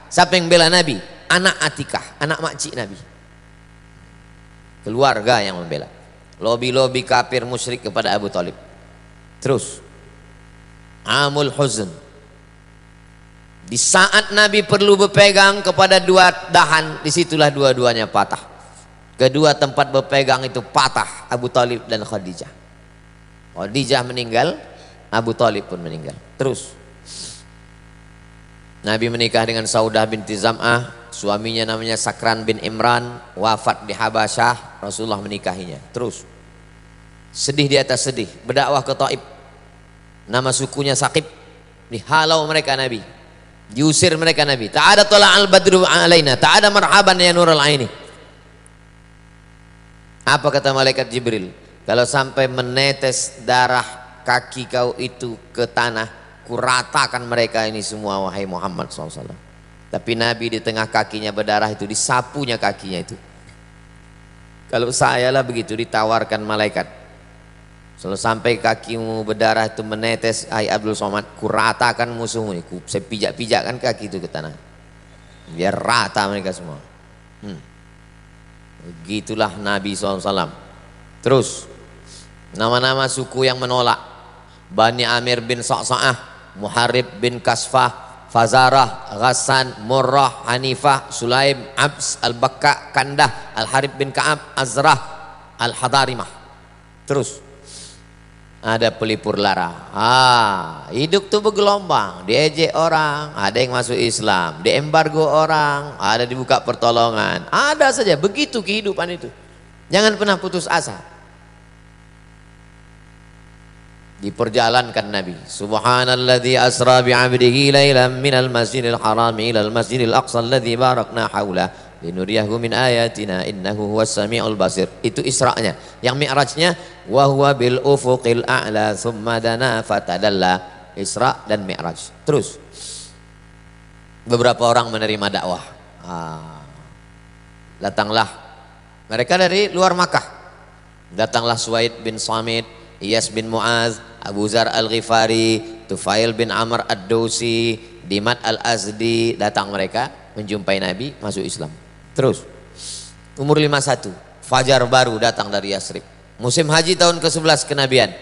Siapa yang membela Nabi? Anak Atikah, anak makcik Nabi. Keluarga yang membela. Lobi-lobi kafir musyrik kepada Abu Talib. Terus Amul Huzn, di saat Nabi perlu berpegang kepada dua dahan, disitulah dua-duanya patah. Kedua tempat berpegang itu patah, Abu Talib dan Khadijah. Khadijah meninggal, Abu Talib pun meninggal. Terus Nabi menikah dengan Saudah binti Zam'ah, suaminya namanya Sakran bin Imran, wafat di Habasyah, Rasulullah menikahinya. Terus sedih di atas sedih, berdakwah ke Taif, nama sukunya Saqib, dihalau mereka Nabi, diusir mereka Nabi. Tak ada tola'al badru alaina, tak ada marhaban ya nurul aini. Apa kata malaikat Jibril? Kalau sampai menetes darah kaki kau itu ke tanah, kuratakan mereka ini semua, wahai Muhammad SAW. Tapi Nabi di tengah kakinya berdarah itu, disapunya kakinya itu. Kalau saya lah begitu, ditawarkan malaikat, kalau sampai kakimu berdarah itu menetes, hai Abdul Somad, kuratakan musuhmu. Saya pijak-pijakkan kaki itu ke tanah, biar rata mereka semua. Begitulah Nabi SAW. Terus nama-nama suku yang menolak: Bani Amir bin Sa'sa'ah, Muharib bin Kasfah, Fazarah, Ghassan, Murrah, Hanifah, Sulaim, Abs, Al-Bakka, Kandah, Al-Harib bin Ka'ab, Azrah, Al-Hadarimah. Terus ada pelipur lara. Hidup tuh bergelombang, diejek orang, ada yang masuk Islam, diembargo orang, ada dibuka pertolongan, ada saja. Begitu kehidupan itu. Jangan pernah putus asa. Diperjalankan Nabi. Subhanalladzi asra bi'abdihi lailan minal masjidil haram ilal masjidil aqsa alladzi barakna haula linuriyahu min ayatina innahu huwas samiul basir. Itu Isra'nya. Yang Mi'rajnya wa huwa bil ufuqil a'la thumma dana fatadalla. Isra' dan Mi'raj. Terus beberapa orang menerima dakwah. Datanglah mereka dari luar Makkah. Datanglah Suwaid bin Samit, Iyas bin Mu'az, Abu Zar al-Ghifari, Tufail bin Amr Ad-Dausi, Dimat Al-Azdi, datang mereka menjumpai Nabi, masuk Islam. Terus umur 51 fajar baru datang dari Yasrib, musim haji tahun ke-11 kenabian,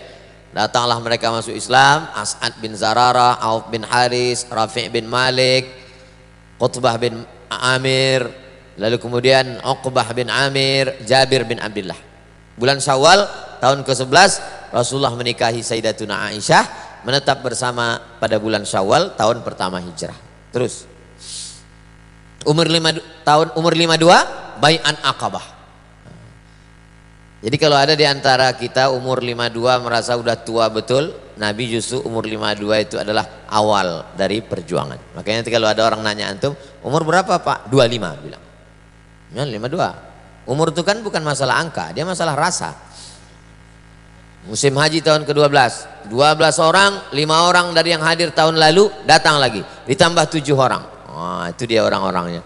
datanglah mereka masuk Islam. As'ad bin Zarara, Auf bin Haris, Rafi' bin Malik, Qutbah bin Amir, lalu kemudian Uqbah bin Amir, Jabir bin Abdullah. Bulan Syawal tahun ke-11 Rasulullah menikahi Sayyidatuna Aisyah, menetap bersama pada bulan Syawal tahun pertama hijrah. Terus umur 52 bai'an Aqabah. Jadi kalau ada di antara kita umur 52 merasa udah tua betul, Nabi justru umur 52 itu adalah awal dari perjuangan. Makanya nanti kalau ada orang nanya antum, umur berapa Pak? 25 bilang. Ya 52. Umur itu kan bukan masalah angka, dia masalah rasa. Musim haji tahun ke-12, 12 orang, 5 orang dari yang hadir tahun lalu datang lagi, ditambah 7 orang. Itu dia orang-orangnya.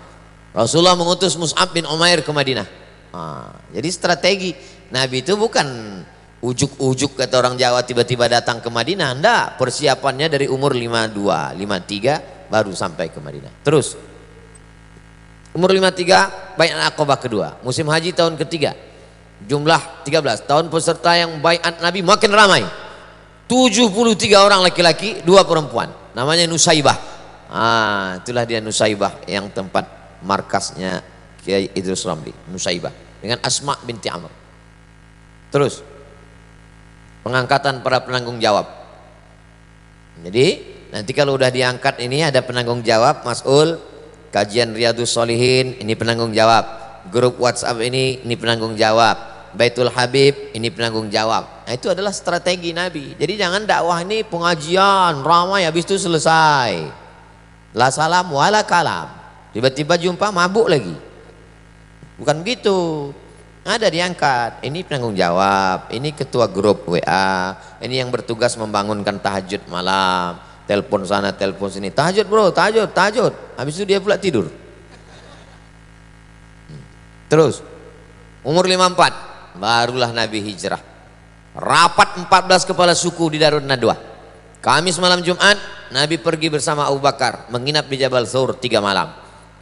Rasulullah mengutus Mus'ab bin Umair ke Madinah. Jadi strategi Nabi itu bukan ujuk-ujuk kata orang Jawa tiba-tiba datang ke Madinah. Enggak, persiapannya dari umur 52, 53 baru sampai ke Madinah. Terus umur 53 bai'at Aqabah kedua, musim haji tahun ketiga, jumlah 13, tahun peserta yang bai'at Nabi makin ramai, 73 orang laki-laki, 2 perempuan, namanya Nusaibah. Itulah dia Nusaibah yang tempat markasnya Kiai Idrus Ramli, Nusaibah dengan Asma binti Amr. Terus pengangkatan para penanggung jawab. Jadi nanti kalau udah diangkat ini ada penanggung jawab, mas'ul kajian Riyadhus Shalihin ini penanggung jawab, grup WhatsApp ini penanggung jawab, Baitul Habib ini penanggung jawab. Nah, itu adalah strategi Nabi. Jadi jangan dakwah ini pengajian ramai habis itu selesai, la salam wala kalam, tiba-tiba jumpa mabuk lagi. Bukan begitu. Ada diangkat, ini penanggung jawab, ini ketua grup WA, ini yang bertugas membangunkan tahajud malam, telepon sana telepon sini, tahajud bro, tahajud, habis itu dia pula tidur. Terus umur 54 barulah Nabi hijrah, rapat 14 kepala suku di Darun Nadwah. Kamis malam Jumat Nabi pergi bersama Abu Bakar menginap di Jabal Thawr 3 malam.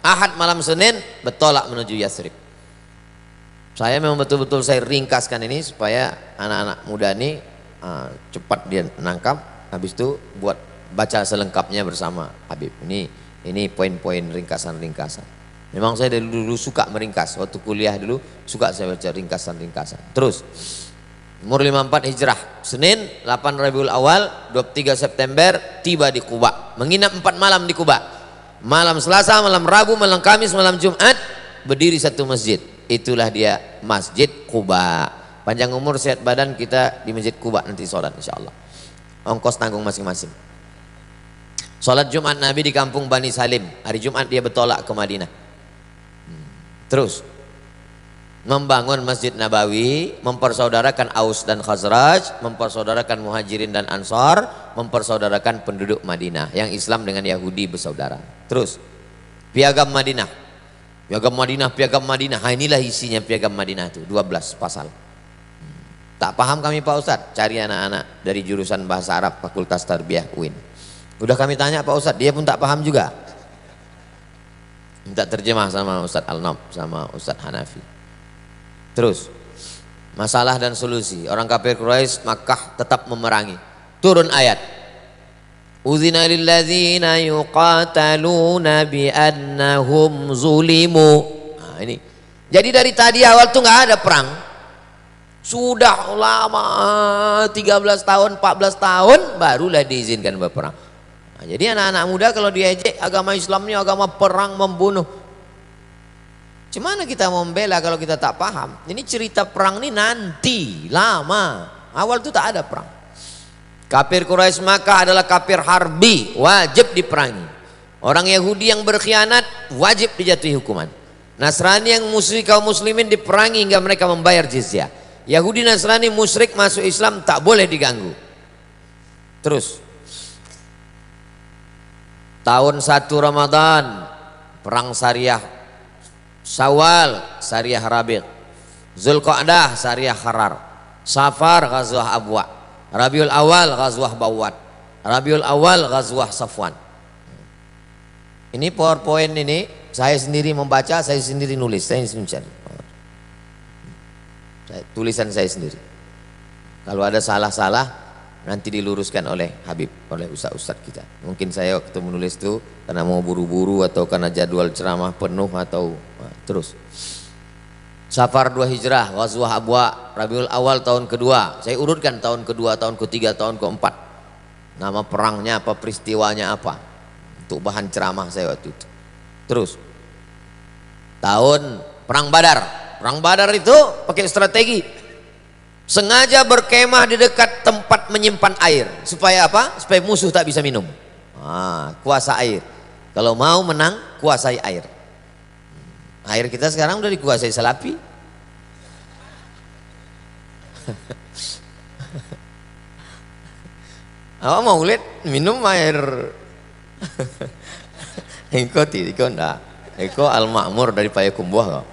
Ahad malam Senin bertolak menuju Yasrib. Saya memang betul-betul saya ringkaskan ini supaya anak-anak muda ini cepat dia nangkap, habis itu buat baca selengkapnya bersama Habib. Ini poin-poin ringkasan-ringkasan. Memang saya dari dulu suka meringkas, waktu kuliah dulu suka saya baca ringkasan-ringkasan. Terus umur 54 hijrah, Senin 8 Rabiul Awal, 23 September tiba di Quba, menginap 4 malam di Quba. Malam Selasa, malam Rabu, malam Kamis, malam Jumat berdiri satu masjid. Itulah dia Masjid Quba. Panjang umur sehat badan kita di Masjid Quba nanti sholat insyaallah. Ongkos tanggung masing-masing. Sholat Jumat Nabi di kampung Bani Salim. Hari Jumat dia bertolak ke Madinah. Terus membangun Masjid Nabawi, mempersaudarakan Aus dan Khazraj, mempersaudarakan Muhajirin dan Ansar, mempersaudarakan penduduk Madinah yang Islam dengan Yahudi bersaudara. Terus Piagam Madinah. Piagam Madinah. Inilah isinya Piagam Madinah itu 12 pasal. Tak paham kami Pak Ustadz, cari anak-anak dari jurusan bahasa Arab Fakultas Tarbiyah UIN. Udah kami tanya Pak Ustadz, dia pun tak paham juga. Minta terjemah sama Ustadz Al-Nab sama Ustadz Hanafi. Terus masalah dan solusi. Orang kafir Quraisy Makkah tetap memerangi. Turun ayat, Udzina lilladzina yuqataluna biannahum zulimu. Ini. Jadi dari tadi awal tuh nggak ada perang. Sudah lama 13 tahun, 14 tahun barulah diizinkan berperang. Jadi anak-anak muda kalau diejek agama Islamnya agama perang membunuh. Gimana kita mau membela kalau kita tak paham? Ini cerita perang ini nanti lama. Awal tuh tak ada perang. Kafir Quraisy Makkah adalah kafir harbi, wajib diperangi. Orang Yahudi yang berkhianat wajib dijatuhi hukuman. Nasrani yang musuhi kaum muslimin diperangi hingga mereka membayar jizyah. Yahudi Nasrani musyrik masuk Islam tak boleh diganggu. Terus tahun 1 Ramadan perang Syariah, Syawal Syariah Rabi', Zulqa'dah Syariah Harar, Safar Ghazwah Abwa, Rabiul Awal Ghazwah Bawat, Rabiul Awal Ghazwah Safwan. Ini PowerPoint ini saya sendiri membaca, saya sendiri nulis, saya sendiri mencari. Tulisan saya sendiri. Kalau ada salah-salah nanti diluruskan oleh Habib, oleh ustaz-ustaz kita. Mungkin saya waktu menulis itu karena mau buru-buru atau karena jadwal ceramah penuh atau terus. Safar 2 Hijrah, Ghazwah Abwa, Rabiul Awal tahun kedua. Saya urutkan tahun kedua, tahun ketiga, tahun keempat. Nama perangnya apa, peristiwanya apa, untuk bahan ceramah saya waktu itu. Terus tahun Perang Badar. Perang Badar itu pakai strategi, sengaja berkemah di dekat tempat menyimpan air. Supaya apa? Supaya musuh tak bisa minum. Kuasa air. Kalau mau menang, kuasai air. Air kita sekarang udah dikuasai Salafi. Awak mau lihat minum air engkau enggak, engkau al-ma'mur dari Payakumbuh kau.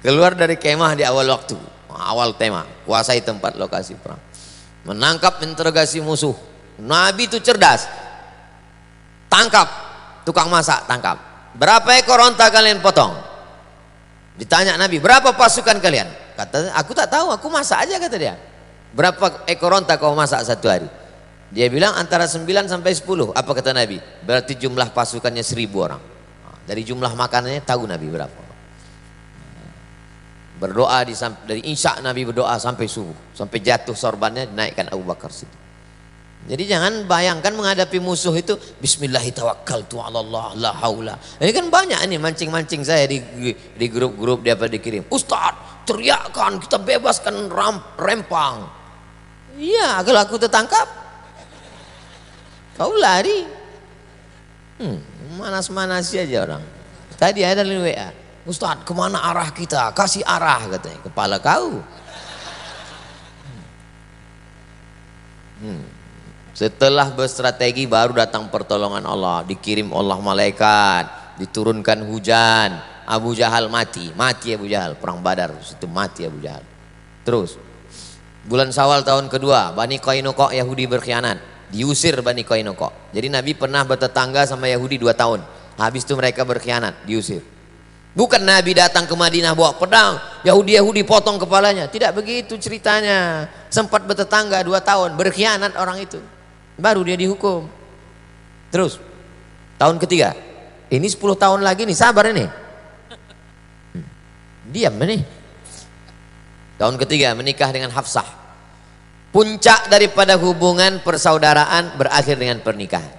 Keluar dari kemah di awal waktu, awal tema, kuasai tempat lokasi perang, menangkap, interogasi musuh. Nabi itu cerdas, tangkap, tukang masak tangkap. Berapa ekor onta kalian potong? Ditanya Nabi, berapa pasukan kalian? Kata, aku tak tahu, aku masak aja, kata dia. Berapa ekor onta kau masak satu hari? Dia bilang antara 9 sampai 10. Apa kata Nabi? Berarti jumlah pasukannya 1000 orang. Dari jumlah makanannya tahu Nabi berapa. Berdoa dari Isya Nabi berdoa sampai subuh, sampai jatuh sorbannya dinaikkan Abu Bakar situ. Jadi jangan bayangkan menghadapi musuh itu bismillahirrahmanirrahim, la haula. Ini kan banyak ini mancing-mancing saya di grup-grup dia pada dikirim. Ustaz, teriakkan kita bebaskan Rempang. Iya, kalau aku tertangkap kau lari. Manas-manasi aja orang. Tadi ada di WA, Ustaz kemana arah kita? Kasih arah, katanya. Kepala kau. Setelah berstrategi baru datang pertolongan Allah. Dikirim Allah malaikat, diturunkan hujan. Abu Jahal mati Abu Jahal. Perang Badar itu mati Abu Jahal. Terus bulan Syawal tahun kedua, Bani Qainuqa Yahudi berkhianat, diusir Bani Qainuqa. Jadi Nabi pernah bertetangga sama Yahudi 2 tahun. Habis itu mereka berkhianat, diusir. Bukan Nabi datang ke Madinah bawa pedang, Yahudi potong kepalanya. Tidak begitu ceritanya. Sempat bertetangga 2 tahun, berkhianat orang itu, baru dia dihukum. Terus tahun ketiga, ini 10 tahun lagi nih, sabar ini. Diam nih. Tahun ketiga menikah dengan Hafsah. Puncak daripada hubungan persaudaraan berakhir dengan pernikahan.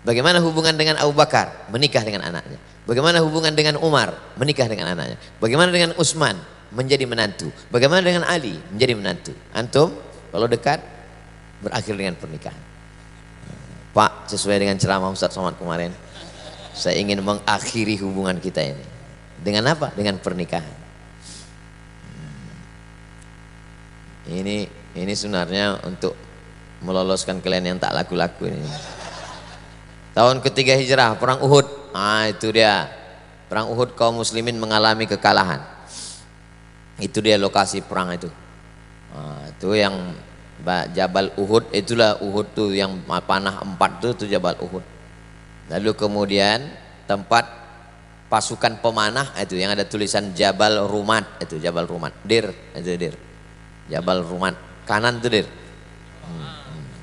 Bagaimana hubungan dengan Abu Bakar? Menikah dengan anaknya. Bagaimana hubungan dengan Umar? Menikah dengan anaknya. Bagaimana dengan Utsman? Menjadi menantu. Bagaimana dengan Ali? Menjadi menantu. Antum kalau dekat berakhir dengan pernikahan. Pak, sesuai dengan ceramah Ustaz Somad kemarin, saya ingin mengakhiri hubungan kita ini. Dengan apa? Dengan pernikahan. Ini sebenarnya untuk meloloskan kalian yang tak laku-laku ini. Tahun ketiga Hijrah, perang Uhud. Itu dia. Perang Uhud kaum muslimin mengalami kekalahan. Itu dia lokasi perang itu. Itu yang Jabal Uhud, itulah Uhud tuh yang panah 4 itu Jabal Uhud. Lalu kemudian tempat pasukan pemanah itu yang ada tulisan Jabal Rumat, itu Jabal Rumat. Dir, itu Dir. Jabal Rumat, kanan itu Dir.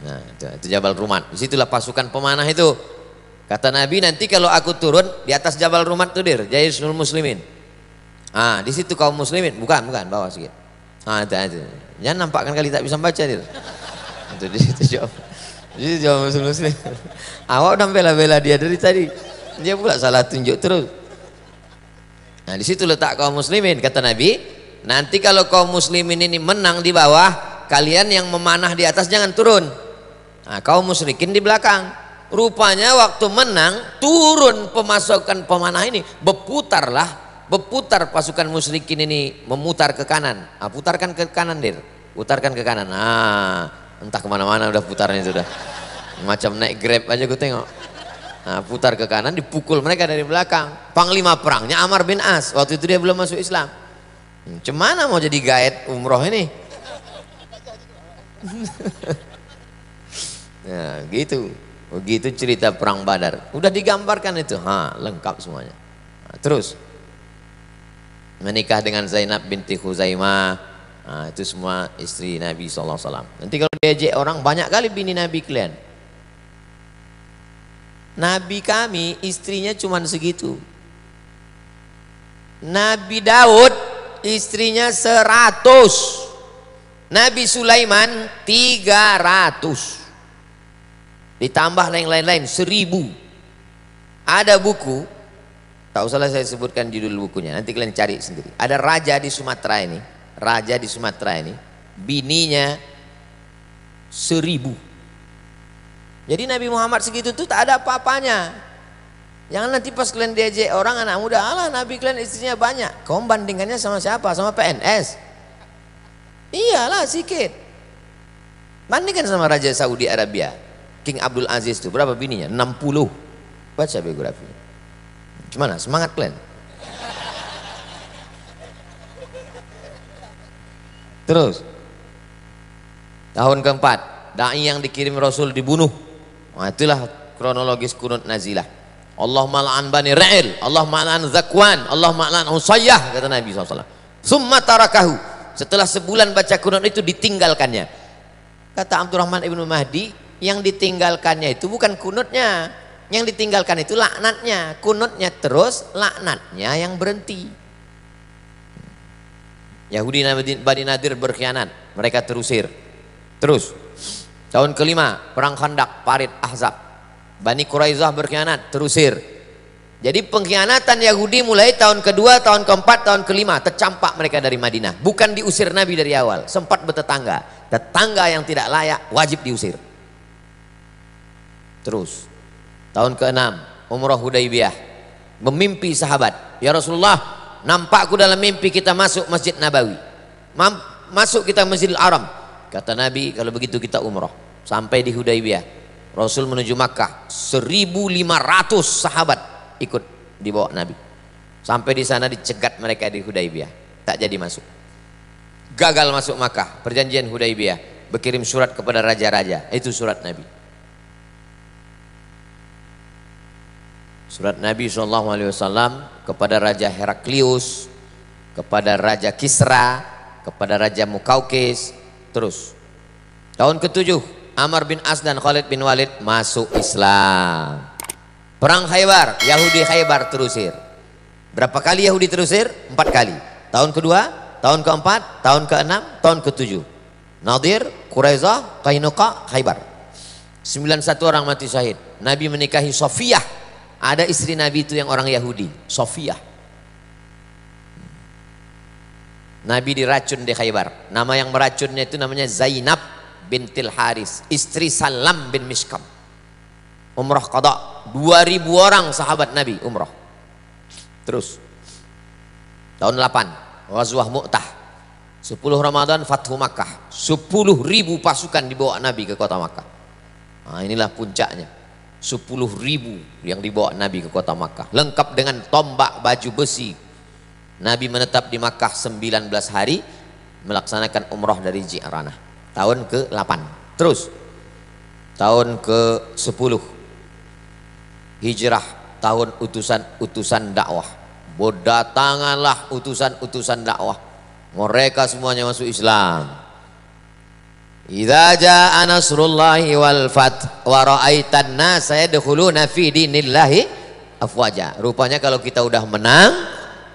Nah, itu Jabal Rumat. Disitulah pasukan pemanah itu. Kata Nabi, nanti kalau aku turun di atas Jabal Rumat itu Dir, Jaisul Muslimin. Di situ kaum muslimin, bukan bawah sedikit. Itu. Jangan nampakkan kali tak bisa baca Dir. Itu di situ jawab. Di situ jawab muslim. Awak udah bela-bela dia dari tadi. Dia pula salah tunjuk terus. Nah, di situ letak kaum muslimin. Kata Nabi, nanti kalau kaum muslimin ini menang di bawah, kalian yang memanah di atas jangan turun. Kaum musyrikin di belakang. Rupanya waktu menang, turun pemasukan pemanah ini, berputar pasukan musyrikin ini, memutar ke kanan. Putarkan ke kanan Dir, putarkan ke kanan. Entah kemana-mana udah putarnya sudah. Macam naik Grab aja gue tengok. Putar ke kanan, dipukul mereka dari belakang. Panglima perangnya Amr bin As. Waktu itu dia belum masuk Islam. Cemana mau jadi guide umroh ini? Ya, gitu. Begitu cerita perang Badar. Udah digambarkan itu, lengkap semuanya. Nah, terus menikah dengan Zainab binti Khuzaimah. Nah, itu semua istri Nabi SAW. Nanti kalau diajak orang, banyak kali bini Nabi kalian. Nabi kami istrinya cuma segitu. Nabi Daud istrinya 100. Nabi Sulaiman 300. Ditambah lain-lain 1000. Ada buku, tak usahlah saya sebutkan judul bukunya, nanti kalian cari sendiri. Ada raja di Sumatera ini, bininya 1000. Jadi Nabi Muhammad segitu tuh tak ada apa-apanya. Jangan nanti pas kalian diajak orang anak muda, alah Nabi kalian istrinya banyak. Kau bandingkannya sama siapa? Sama PNS? Iyalah sikit. Bandingkan sama Raja Saudi Arabia, King Abdul Aziz itu berapa bininya? 60. Baca biografinya. Gimana? Semangat kalian? Terus tahun keempat, dai yang dikirim Rasul dibunuh. Nah, itulah kronologis kunut nazilah. Allahumma la'an bani Ra'il, Allahumma la'an Zakwan, Allahumma la'an Usayyah, kata Nabi SAW. Summa tarakahu. Setelah sebulan baca kunut itu ditinggalkannya. Kata Abdurrahman ibnu Mahdi, yang ditinggalkannya itu bukan kunutnya, yang ditinggalkan itu laknatnya. Kunutnya terus, laknatnya yang berhenti. Yahudi Bani Nadir berkhianat, mereka terusir. Terus tahun kelima perang Khandaq, parit Ahzab, Bani Quraizah berkhianat, terusir. Jadi pengkhianatan Yahudi mulai tahun kedua, tahun keempat, tahun kelima, tercampak mereka dari Madinah. Bukan diusir Nabi dari awal, sempat bertetangga. Tetangga yang tidak layak wajib diusir. Terus tahun ke-6 Umrah Hudaybiyah, memimpi sahabat, ya Rasulullah, nampakku dalam mimpi kita masuk Masjid Nabawi, masuk kita Masjidil Haram. Kata Nabi, kalau begitu kita umrah. Sampai di Hudaybiyah, Rasul menuju Makkah, 1.500 sahabat ikut dibawa Nabi. Sampai di sana dicegat mereka di Hudaybiyah, tak jadi masuk. Gagal masuk Makkah, perjanjian Hudaybiyah, berkirim surat kepada raja-raja, itu surat Nabi. Surat Nabi SAW kepada Raja Heraklius, kepada Raja Kisra, kepada Raja Mukaukis. Terus tahun ke-7 Amr bin As dan Khalid bin Walid masuk Islam. Perang Khaybar, Yahudi Khaybar terusir. Berapa kali Yahudi terusir? 4 kali. Tahun kedua, tahun keempat, tahun ke-6, tahun ke-7. Nadir, Quraizah, Qainuqa, Khaybar. 91 orang mati syahid. Nabi menikahi Sofiyah. Ada istri Nabi itu yang orang Yahudi, Sofiyah. Nabi diracun di Khaybar. Nama yang meracunnya itu namanya Zainab bintil Haris, istri Salam bin Mishkam. Umrah qada, 2000 orang sahabat Nabi umrah. Terus tahun 8 Ghazwah Mu'tah, 10 Ramadan Fathu Makkah, 10.000 pasukan dibawa Nabi ke kota Makkah. Nah, inilah puncaknya, 10.000 yang dibawa Nabi ke kota Makkah, lengkap dengan tombak, baju besi. Nabi menetap di Makkah 19 hari, melaksanakan umrah dari Ji'ranah, tahun ke-8. Terus tahun ke-10 Hijrah, tahun utusan dakwah. Berdatanganlah utusan dakwah, mereka semuanya masuk Islam. Idza jaa nasrullahi wal fath wa ra'aitan nasa yadkhuluna fi dinillahi afwaja. Rupanya kalau kita udah menang,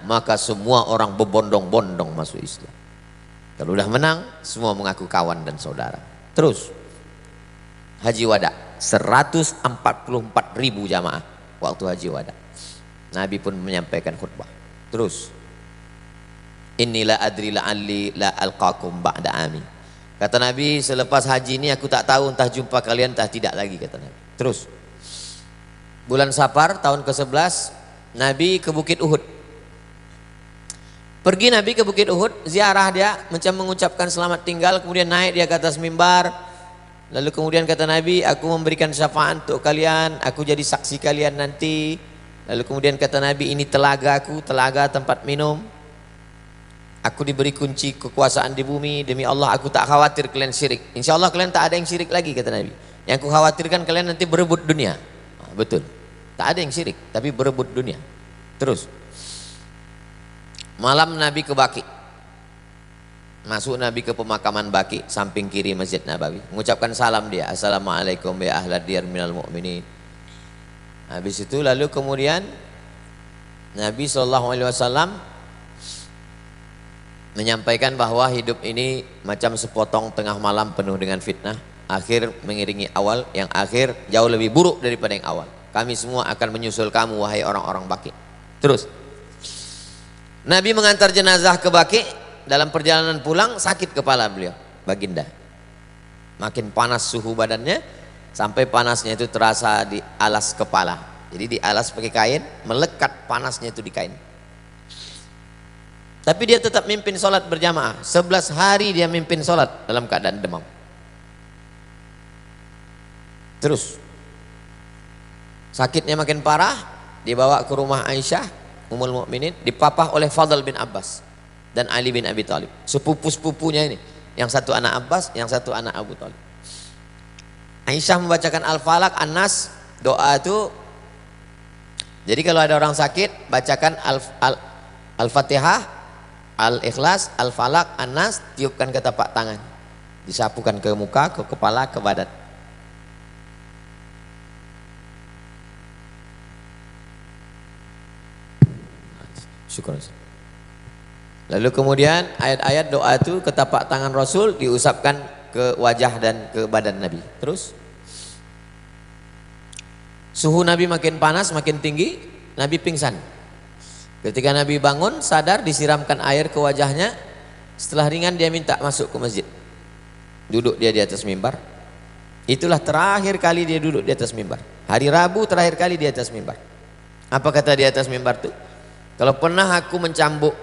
maka semua orang berbondong-bondong masuk Islam. Kalau udah menang, semua mengaku kawan dan saudara. Terus Haji Wada, 144.000 jamaah waktu Haji Wada. Nabi pun menyampaikan khutbah. Terus inilah adri la'alli la alqakum ba'da ami. Kata Nabi, selepas haji ini aku tak tahu entah jumpa kalian entah tidak lagi, kata Nabi. Terus bulan Safar tahun ke-11 Nabi ke Bukit Uhud. Pergi Nabi ke Bukit Uhud, ziarah dia, macam mengucapkan selamat tinggal, kemudian naik dia ke atas mimbar. Lalu kemudian kata Nabi, aku memberikan syafaat untuk kalian, aku jadi saksi kalian nanti. Lalu kemudian kata Nabi, ini telaga aku, telaga tempat minum. Aku diberi kunci kekuasaan di bumi, demi Allah aku tak khawatir kalian syirik. Insya Allah kalian tak ada yang syirik lagi, kata Nabi. Yang kukhawatirkan kalian nanti berebut dunia. Betul. Tak ada yang syirik, tapi berebut dunia. Terus. Malam Nabi ke Baqi. Masuk Nabi ke pemakaman Baqi, samping kiri Masjid Nabawi. Mengucapkan salam dia. Assalamualaikum ya ahlad diyar minal mu'minin. Habis itu lalu kemudian Nabi SAW menyampaikan bahwa hidup ini macam sepotong tengah malam penuh dengan fitnah. Akhir mengiringi awal, yang akhir jauh lebih buruk daripada yang awal. Kami semua akan menyusul kamu wahai orang-orang Baqi. Terus Nabi mengantar jenazah ke Baqi. Dalam perjalanan pulang sakit kepala beliau, baginda. Makin panas suhu badannya, sampai panasnya itu terasa di alas kepala. Jadi di alas pakai kain, melekat panasnya itu di kain. Tapi dia tetap mimpin sholat berjamaah. 11 hari dia mimpin sholat dalam keadaan demam. Terus sakitnya makin parah, dibawa ke rumah Aisyah Ummul Mukminin, dipapah oleh Fadl bin Abbas dan Ali bin Abi Thalib, sepupu-sepupunya ini. Yang satu anak Abbas, yang satu anak Abu Thalib. Aisyah membacakan Al-Falaq, An-Nas, doa itu. Jadi kalau ada orang sakit, bacakan Al-Fatihah, Al-Ikhlas, Al-Falaq, An-Nas, tiupkan ke tapak tangan, disapukan ke muka, ke kepala, ke badan. Syukur. Lalu kemudian ayat-ayat doa itu ke tapak tangan Rasul, diusapkan ke wajah dan ke badan Nabi. Terus suhu Nabi makin panas, makin tinggi, Nabi pingsan. Ketika Nabi bangun, sadar, disiramkan air ke wajahnya. Setelah ringan dia minta masuk ke masjid. Duduk dia di atas mimbar. Itulah terakhir kali dia duduk di atas mimbar. Hari Rabu terakhir kali di atas mimbar. Apa kata di atas mimbar itu? Kalau pernah aku mencambuk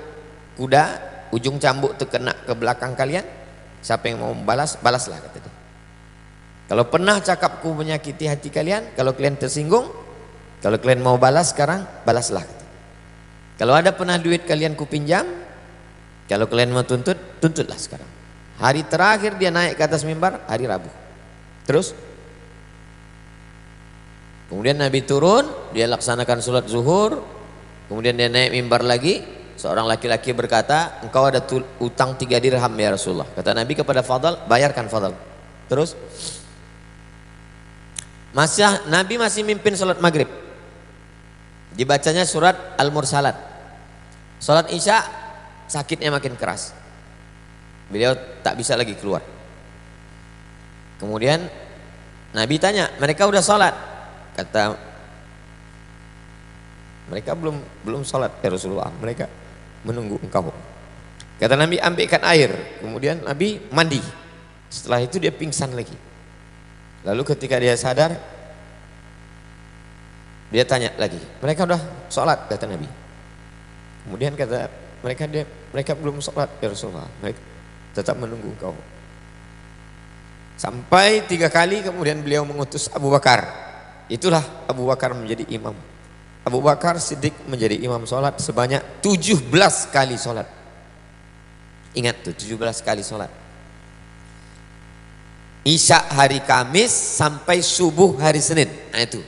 kuda, ujung cambuk itu kena ke belakang kalian, siapa yang mau membalas, balaslah, kata dia. Kalau pernah cakapku menyakiti hati kalian, kalau kalian tersinggung, kalau kalian mau balas sekarang, balaslah, kata. Kalau ada pernah duit kalian kupinjam, kalau kalian mau tuntut, tuntutlah sekarang. Hari terakhir dia naik ke atas mimbar, hari Rabu. Terus kemudian Nabi turun, dia laksanakan sholat zuhur. Kemudian dia naik mimbar lagi. Seorang laki-laki berkata, engkau ada utang 3 dirham ya Rasulullah. Kata Nabi kepada Fadl, bayarkan Fadl. Terus Nabi masih mimpin sholat maghrib. Dibacanya surat Al-Mursalat. Sholat isya, sakitnya makin keras. Beliau tak bisa lagi keluar. Kemudian Nabi tanya, mereka udah sholat? Kata, mereka belum sholat ya Rasulullah, mereka menunggu engkau. Kata Nabi, ambilkan air. Kemudian Nabi mandi. Setelah itu dia pingsan lagi. Lalu ketika dia sadar, dia tanya lagi, mereka udah sholat? Kata Nabi. Kemudian kata mereka belum sholat ya Rasulullah, mereka tetap menunggu engkau. Sampai 3 kali kemudian beliau mengutus Abu Bakar. Itulah Abu Bakar menjadi imam. Abu Bakar Siddiq menjadi imam sholat sebanyak 17 kali sholat. Ingat tuh, 17 kali sholat. Isya hari Kamis sampai subuh hari Senin. Nah itu,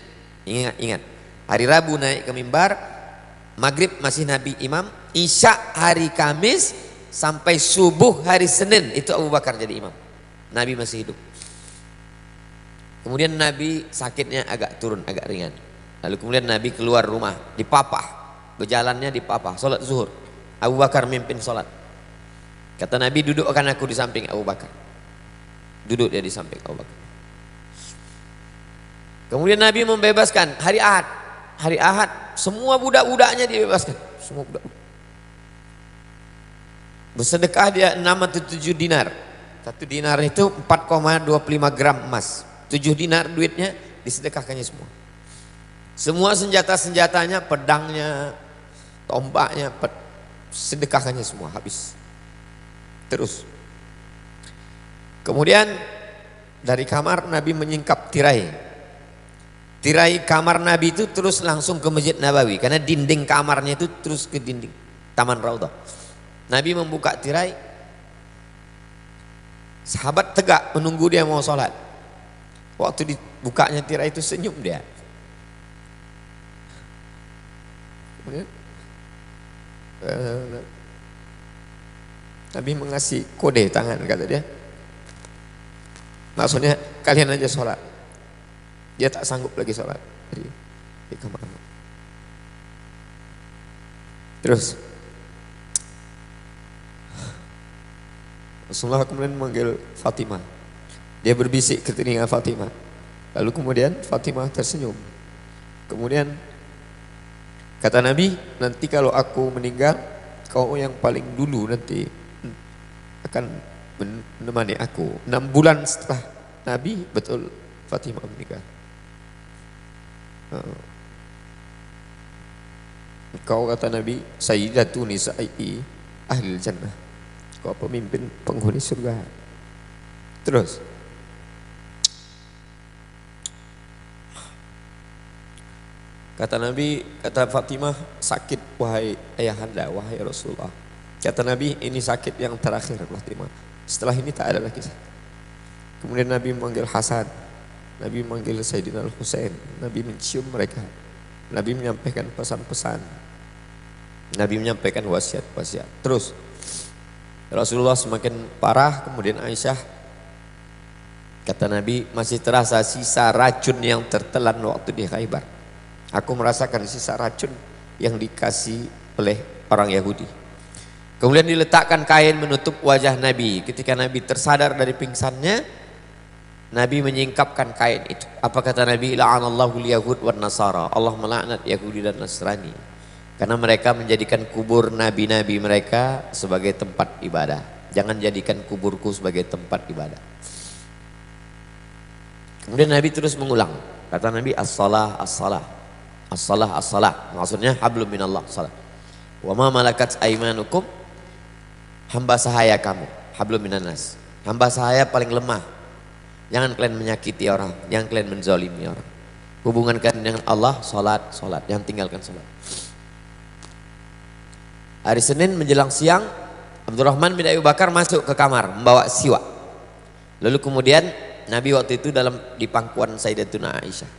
ingat. Hari Rabu naik ke mimbar, maghrib masih Nabi imam, Isya hari Kamis sampai subuh hari Senin itu Abu Bakar jadi imam. Nabi masih hidup. Kemudian Nabi sakitnya agak turun, agak ringan. Lalu kemudian Nabi keluar rumah, dipapah, berjalannya dipapah, sholat zuhur. Abu Bakar mimpin sholat. Kata Nabi, dudukkan aku di samping Abu Bakar. Duduk dia di samping Abu Bakar. Kemudian Nabi membebaskan hari Ahad. Hari Ahad semua budak-budaknya dibebaskan. Semua budak-budak. Bersedekah dia 6 atau 7 dinar. 1 dinar itu 4,25 gram emas. 7 dinar duitnya disedekahkannya semua. Semua senjata-senjatanya, pedangnya, tombaknya, sedekahkannya semua habis. Terus kemudian dari kamar Nabi menyingkap tirai. Tirai kamar Nabi itu terus langsung ke Masjid Nabawi, karena dinding kamarnya itu terus ke dinding Taman Raudhah. Nabi membuka tirai, sahabat tegak menunggu dia mau sholat. Waktu dibukanya tirai itu senyum dia. Kemudian Nabi mengasih kode tangan, kata dia. Maksudnya kalian aja sholat. Dia tak sanggup lagi sholat di kamar. Terus Rasulullah kemudian memanggil Fatimah. Dia berbisik ke telinga Fatimah. Lalu kemudian Fatimah tersenyum. Kemudian kata Nabi, nanti kalau aku meninggal, kau yang paling dulu nanti akan menemani aku. 6 bulan setelah Nabi, betul Fatimah meninggal. Kau, kata Nabi, Sayyidatu nisa'i ahlil jannah. Kau pemimpin penghuni surga. Terus kata Nabi, kata Fatimah, sakit wahai ayahanda, wahai Rasulullah. Kata Nabi, ini sakit yang terakhir Fatimah. Setelah ini tak ada lagi sakit. Kemudian Nabi memanggil Hasan, Nabi memanggil Sayyidina Al-Husain, Nabi mencium mereka, Nabi menyampaikan pesan-pesan, Nabi menyampaikan wasiat-wasiat. Terus Rasulullah semakin parah. Kemudian Aisyah, kata Nabi, masih terasa sisa racun yang tertelan waktu di Khaybar. Aku merasakan sisa racun yang dikasih oleh orang Yahudi. Kemudian diletakkan kain menutup wajah Nabi. Ketika Nabi tersadar dari pingsannya, Nabi menyingkapkan kain itu. Apa kata Nabi? La'anallahu al-yahud wan nasara. Allah melaknat Yahudi dan Nasrani, karena mereka menjadikan kubur nabi-nabi mereka sebagai tempat ibadah. Jangan jadikan kuburku sebagai tempat ibadah. Kemudian Nabi terus mengulang. Kata Nabi, as-salah, as-salah, as-salah, as-salah. Maksudnya hablum minallah, salah. Wa ma malakat aimanukum, hamba sahaya kamu, hablum minannas. Hamba sahaya paling lemah. Jangan kalian menyakiti orang, jangan kalian menzalimi orang. Hubungan kalian dengan Allah, salat, salat. Jangan tinggalkan salat. Hari Senin menjelang siang, Abdurrahman bin Abi Bakar masuk ke kamar membawa siwak. Lalu kemudian Nabi waktu itu di pangkuan Sayyidatuna Aisyah.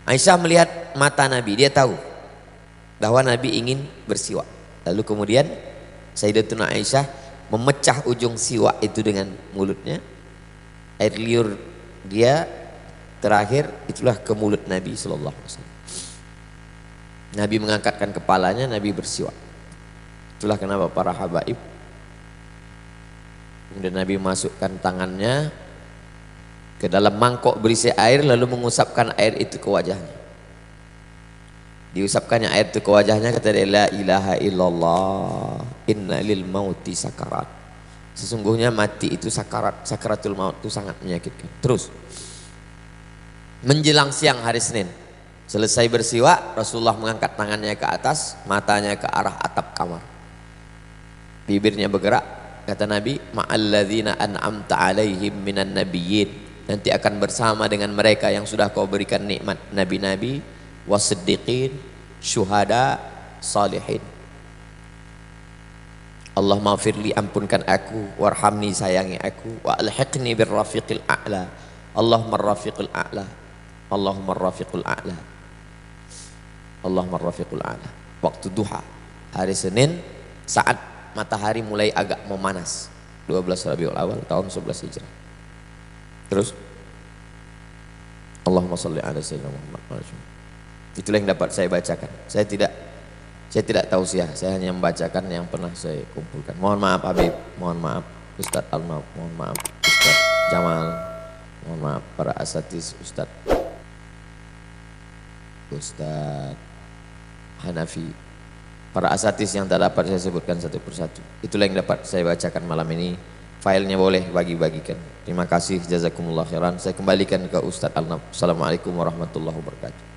Aisyah melihat mata Nabi, dia tahu bahwa Nabi ingin bersiwak. Lalu kemudian Sayyidatuna Aisyah memecah ujung siwak itu dengan mulutnya. Air liur dia terakhir itulah ke mulut Nabi SAW. Nabi mengangkatkan kepalanya, Nabi bersiwak. Itulah kenapa para habaib, kemudian Nabi masukkan tangannya ke dalam mangkok berisi air, lalu mengusapkan air itu ke wajahnya. Diusapkannya air itu ke wajahnya, kata dia, la ilaha illallah, inna lil mauti sakarat. Sesungguhnya mati itu sakarat, sakaratul maut itu sangat menyakitkan. Terus menjelang siang hari Senin, selesai bersiwak, Rasulullah mengangkat tangannya ke atas, matanya ke arah atap kamar, bibirnya bergerak. Kata Nabi, ma'alladzina an'amta alaihim minan nabiyyin, nanti akan bersama dengan mereka yang sudah kau berikan nikmat, nabi-nabi, wasiddiqin, syuhada, salihin. Allah maghfirli, ampunkan aku, warhamni, sayangi aku, wa alhiqni birrafiqil a'la. Allahumma rafiqul a'la, Allahumma rafiqul a'la, Allahumma rafiqul a'la. Waktu duha hari Senin, saat matahari mulai agak memanas, 12 Rabiul Awal tahun 11 Hijrah. Terus Allahumma sholli ala sayyidina Muhammad. Itulah yang dapat saya bacakan. Saya tidak tausiah, saya hanya membacakan yang pernah saya kumpulkan. Mohon maaf Habib, mohon maaf Ustadz Al-Maaf, mohon maaf Ustadz Jamal, mohon maaf para asatiz, Ustadz Hanafi, para asatiz yang tak dapat saya sebutkan satu persatu. Itulah yang dapat saya bacakan malam ini. Filenya boleh bagi-bagikan. Terima kasih, jazakumullah khairan. Saya kembalikan ke Ustadz Al-Maaf. Assalamualaikum warahmatullahi wabarakatuh.